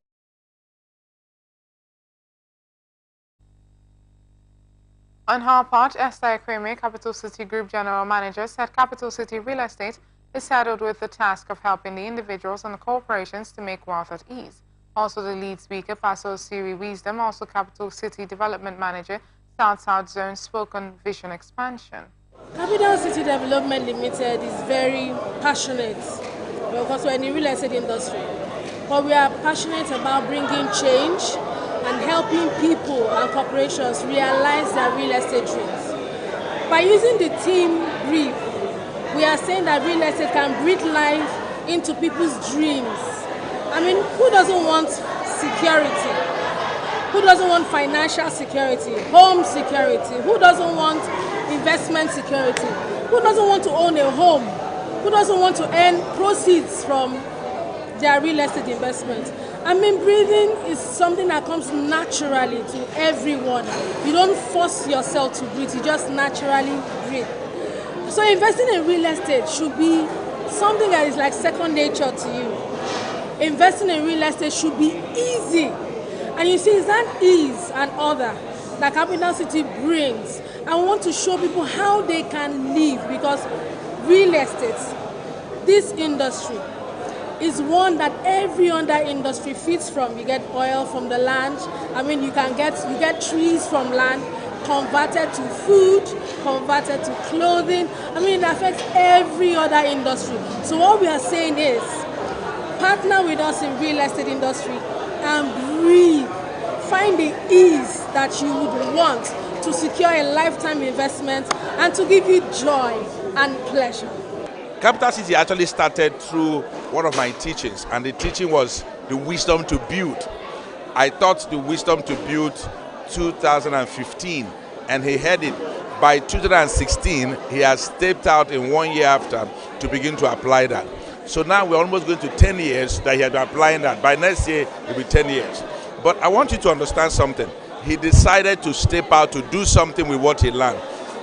On her part, Esther Ekweme, Capital City Group General Manager, said Capital City Real Estate is saddled with the task of helping the individuals and the corporations to make wealth at ease. Also, the lead speaker, Pastor Siri Wisdom, also Capital City Development Manager, South Zone, spoke on vision expansion. Capital City Development Limited is very passionate because we're in the real estate industry. But we are passionate about bringing change and helping people and corporations realize their real estate dreams. By using the team brief, we are saying that real estate can breathe life into people's dreams. I mean, who doesn't want security? Who doesn't want financial security, home security? Who doesn't want investment security? Who doesn't want to own a home? Who doesn't want to earn proceeds from their real estate investment? I mean, breathing is something that comes naturally to everyone. You don't force yourself to breathe, you just naturally breathe. So investing in real estate should be something that is like second nature to you. Investing in real estate should be easy. And you see, it's that ease and order that Capital City brings. I want to show people how they can live, because real estate, this industry, is one that every other industry feeds from. You get oil from the land. I mean, you get trees from land, converted to food, converted to clothing. I mean, it affects every other industry. So what we are saying is, partner with us in real estate industry and breathe. Find the ease that you would want to secure a lifetime investment and to give you joy and pleasure. Capital City actually started through one of my teachings, and the teaching was the wisdom to build. I taught the wisdom to build 2015, and he had it. By 2016, he has stepped out in 1 year after to begin to apply that. So now we're almost going to 10 years that he had been applying that. By next year, it will be 10 years. But I want you to understand something. He decided to step out to do something with what he learned.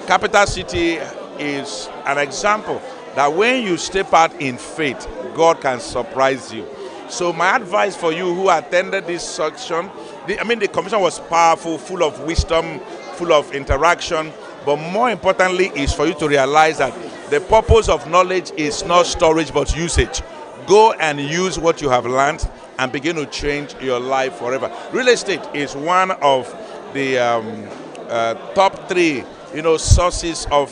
Capital City is an example that when you step out in faith, God can surprise you. So my advice for you who attended this section, the convention was powerful, full of wisdom, full of interaction, but more importantly is for you to realize that the purpose of knowledge is not storage but usage. Go and use what you have learned and begin to change your life forever. Real estate is one of the top 3, sources of,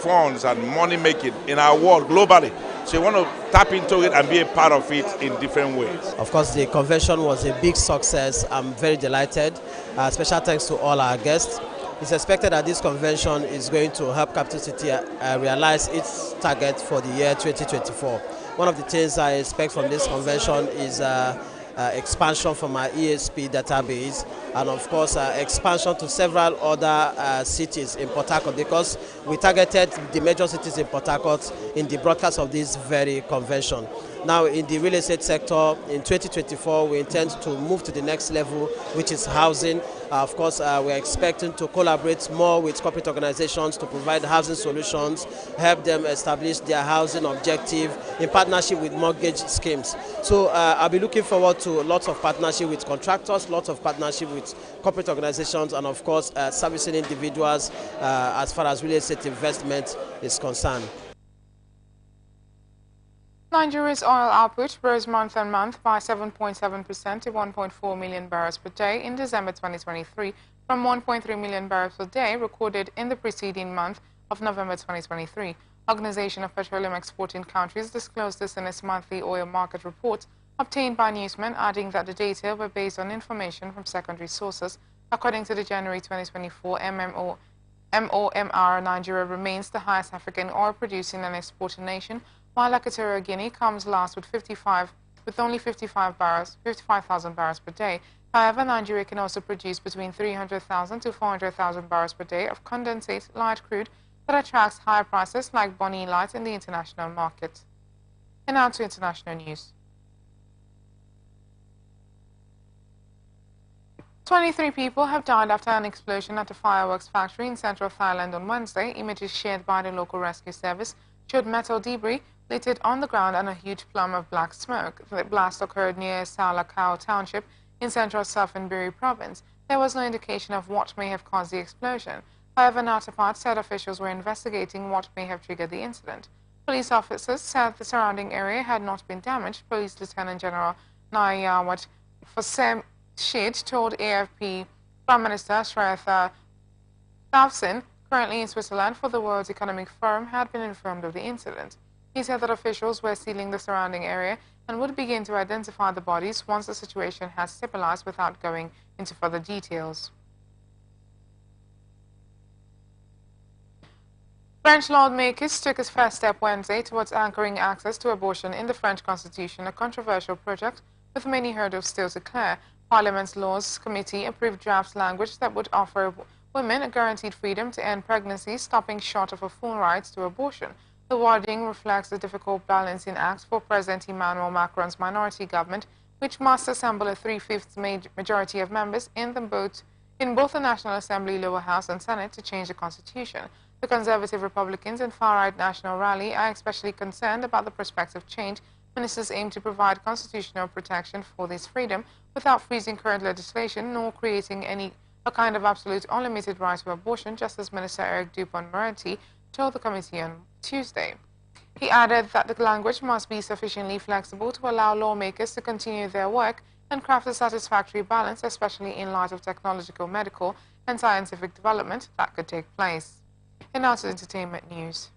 funds and money making in our world globally. So you want to tap into it and be a part of it in different ways. Of course, the convention was a big success. I'm very delighted. Special thanks to all our guests. It's expected that this convention is going to help Capital City realize its target for the year 2024. One of the things I expect from this convention is expansion from our ESP database, and of course expansion to several other cities in Port Harcourt, because we targeted the major cities in Port Harcourt in the broadcast of this very convention. Now in the real estate sector, in 2024 we intend to move to the next level, which is housing. Of course, we're expecting to collaborate more with corporate organizations to provide housing solutions, help them establish their housing objective in partnership with mortgage schemes. So I'll be looking forward to lots of partnership with contractors, lots of partnership with corporate organizations, and of course servicing individuals as far as real estate investment is concerned. Nigeria's oil output rose month-on-month by 7.7% to 1.4 million barrels per day in December 2023 from 1.3 million barrels per day recorded in the preceding month of November 2023. Organization of Petroleum Exporting Countries disclosed this in its monthly oil market report obtained by newsmen, adding that the data were based on information from secondary sources. According to the January 2024 MOMR, Nigeria remains the highest African oil-producing and exporting nation, while Equatorial Guinea comes last with only 55,000 barrels per day. However, Nigeria can also produce between 300,000 to 400,000 barrels per day of condensate light crude that attracts higher prices like Bonny Light in the international market. And now to international news. 23 people have died after an explosion at a fireworks factory in central Thailand on Wednesday. Images shared by the local rescue service showed metal debris littered on the ground and a huge plume of black smoke. The blast occurred near Salakau Township in central Southern Buri province. There was no indication of what may have caused the explosion. However, Natapart said officials were investigating what may have triggered the incident. Police officers said the surrounding area had not been damaged. Police Lieutenant General Nayawat Fasem Shid told AFP Prime Minister Shretha Thavisin, currently in Switzerland for the World Economic Forum, had been informed of the incident. He said that officials were sealing the surrounding area and would begin to identify the bodies once the situation has stabilized, without going into further details. French lawmakers took a first step Wednesday towards anchoring access to abortion in the French Constitution, a controversial project with many hurdles still to clear. Parliament's Laws Committee approved draft language that would offer women a guaranteed freedom to end pregnancy, stopping short of a full right to abortion. The wording reflects the difficult balancing act for President Emmanuel Macron's minority government, which must assemble a 3/5 majority of members in both the National Assembly, Lower House and Senate to change the Constitution. The Conservative Republicans and far-right National Rally are especially concerned about the prospects of change. Ministers aim to provide constitutional protection for this freedom without freezing current legislation nor creating a kind of absolute unlimited right to abortion, just as Minister Eric Dupont-Moretti told the committee on Tuesday. He added that the language must be sufficiently flexible to allow lawmakers to continue their work and craft a satisfactory balance, especially in light of technological, medical, and scientific development that could take place. And now to entertainment news.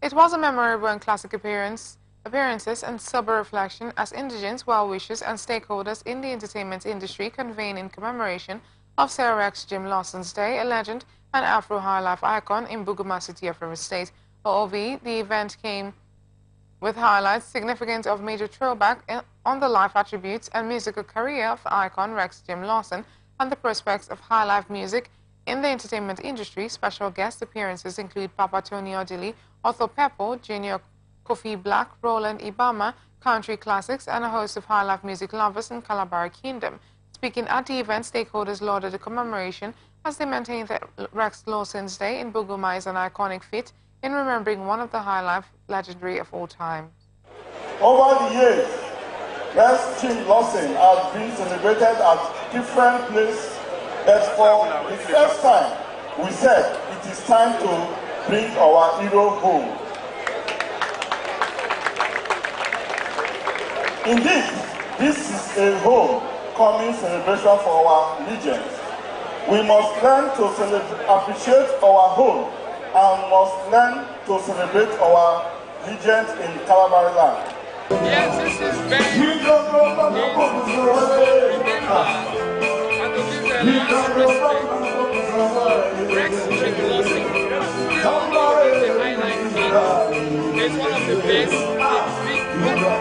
It was a memorable and classic appearances and sober reflection as indigents, well-wishers, and stakeholders in the entertainment industry convened in commemoration of Sir Rex Jim Lawson's Day, a legend and Afro high-life icon in Buguma City of River State. OOV, the event came with highlights significant of major throwback on the life attributes and musical career of the icon Rex Jim Lawson and the prospects of high-life music in the entertainment industry. Special guest appearances include Papa Tony Odili, Otho Peppo, Junior Kofi Black, Roland Ibama, country classics, and a host of high-life music lovers in Calabar Kingdom. Speaking at the event, stakeholders lauded the commemoration as they maintained that Rex Lawson's Day in Buguma is an iconic feat in remembering one of the high-life legendary of all time. Over the years, Best Jim Lawson has been celebrated at different places, but for the first time, we said it is time to bring our hero home. Indeed, this is a homecoming celebration for our legends. We must learn to appreciate our home and must learn to celebrate our legends in Calabari land. Yes, this is very it's one of the best,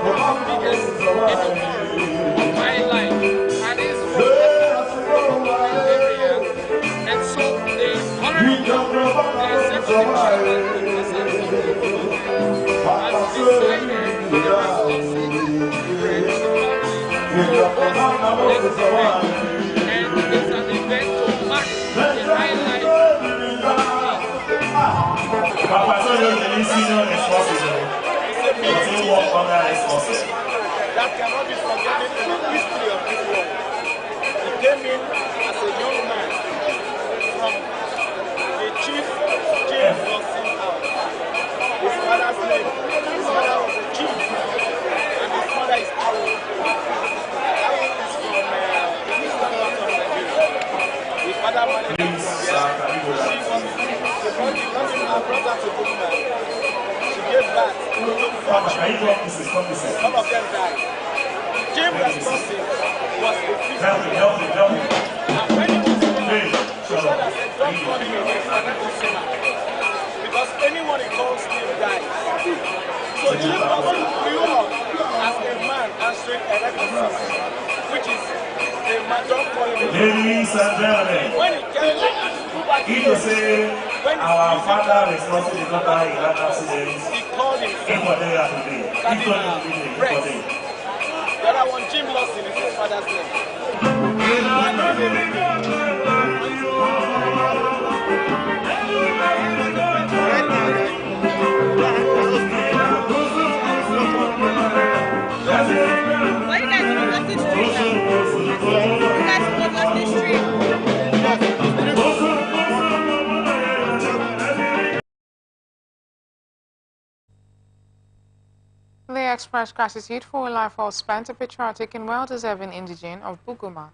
one of the biggest in the world of my life, and it's from the area, and so the honorable, the executive chairman of the has decided the and it's an event to mark the highlight. Papa Soyo is the senior responsible. Continue work under responsible. That cannot be forgotten in the history of this world. He came in as a young man from the chief James Lawson house. His father's name, his father was a chief, and his mother is Awo. Awo is from the eastern part of Nigeria. His father married her from there. Because she was our brother to Bukuma. She gave birth to all of them died. James Lawson was a physician. And when he was born, his father said, don't call him a financial sinner. Because anyone he calls him dies. So James Lawson grew up as a man answering a record, which is a man, don't call him a sinner. Ladies and gentlemen, when he came he to say our father is not the daughter in that accident. He called himself the other one, Jim Lawson, is his father's name. Why you guys don't love this street now? You guys don't love this street. They expressed gratitude for a life well spent, a patriotic and well-deserving indigene of Buguma.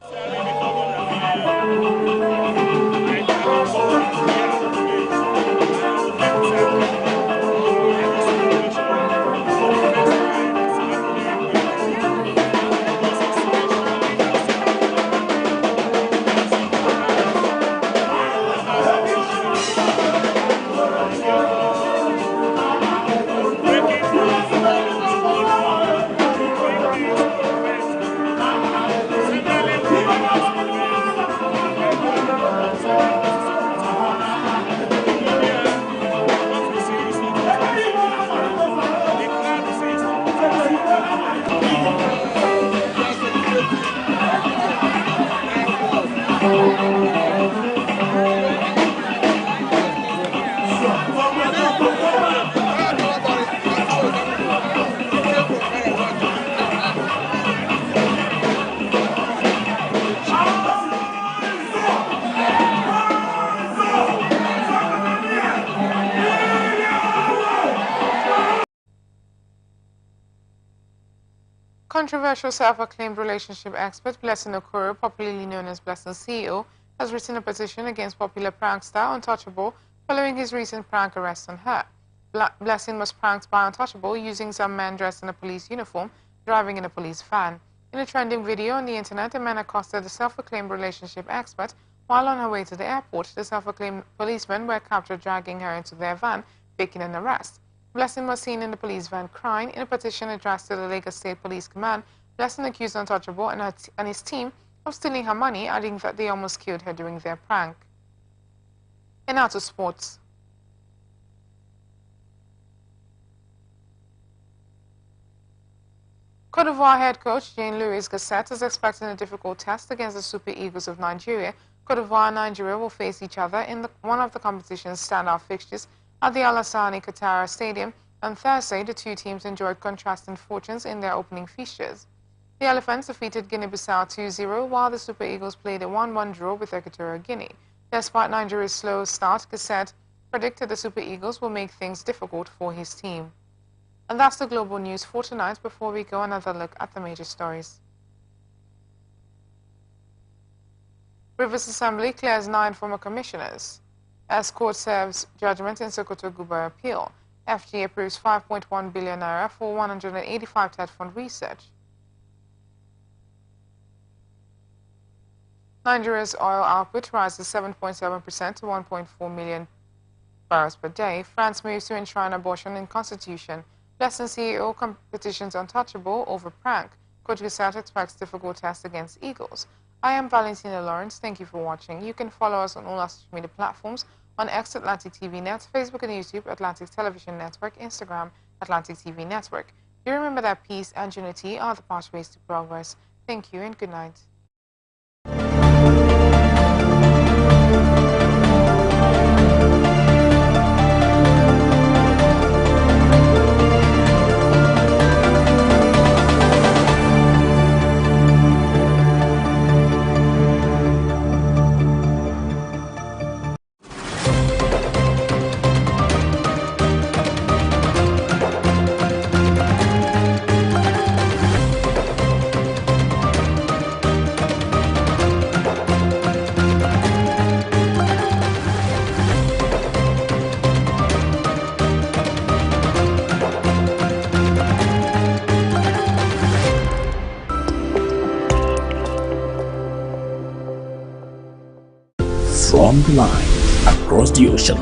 Controversial self-acclaimed relationship expert Blessing Okoro, popularly known as Blessing CEO, has written a petition against popular prankster Untouchable following his recent prank arrest on her. Blessing was pranked by Untouchable using some man dressed in a police uniform driving in a police van. In a trending video on the internet, a man accosted the self-acclaimed relationship expert while on her way to the airport. The self-acclaimed policemen were captured dragging her into their van, faking an arrest. Blessing was seen in the police van crying. In a petition addressed to the Lagos State Police Command, Blessing accused Untouchable and his team of stealing her money, adding that they almost killed her during their prank. And now to sports. Cote d'Ivoire head coach Jean-Louis Gasset is expecting a difficult test against the Super Eagles of Nigeria. Cote d'Ivoire and Nigeria will face each other in one of the competition's standout fixtures at the Alassane Ouattara Stadium On Thursday, the two teams enjoyed contrasting fortunes in their opening fixtures. The Elephants defeated Guinea-Bissau 2-0, while the Super Eagles played a 1-1 draw with Equatorial Guinea. Despite Nigeria's slow start, Cassette predicted the Super Eagles will make things difficult for his team. And that's the global news for tonight. Before we go, another look at the major stories. Rivers Assembly clears 9 former commissioners. As court serves judgment in Sokoto Guba appeal, FG approves 5.1 billion naira for 185 TED fund research. Nigeria's oil output rises 7.7% to 1.4 million barrels per day. France moves to enshrine abortion in constitution. Blessing CEO competitions untouchable over prank. Coach Gusat expects difficult test against Eagles. I am Valentina Lawrence. Thank you for watching. You can follow us on all our social media platforms: on X Atlantic TV Net, Facebook and YouTube Atlantic Television Network, Instagram Atlantic TV Network. Do remember that peace and unity are the pathways to progress. Thank you and good night. From the line across the ocean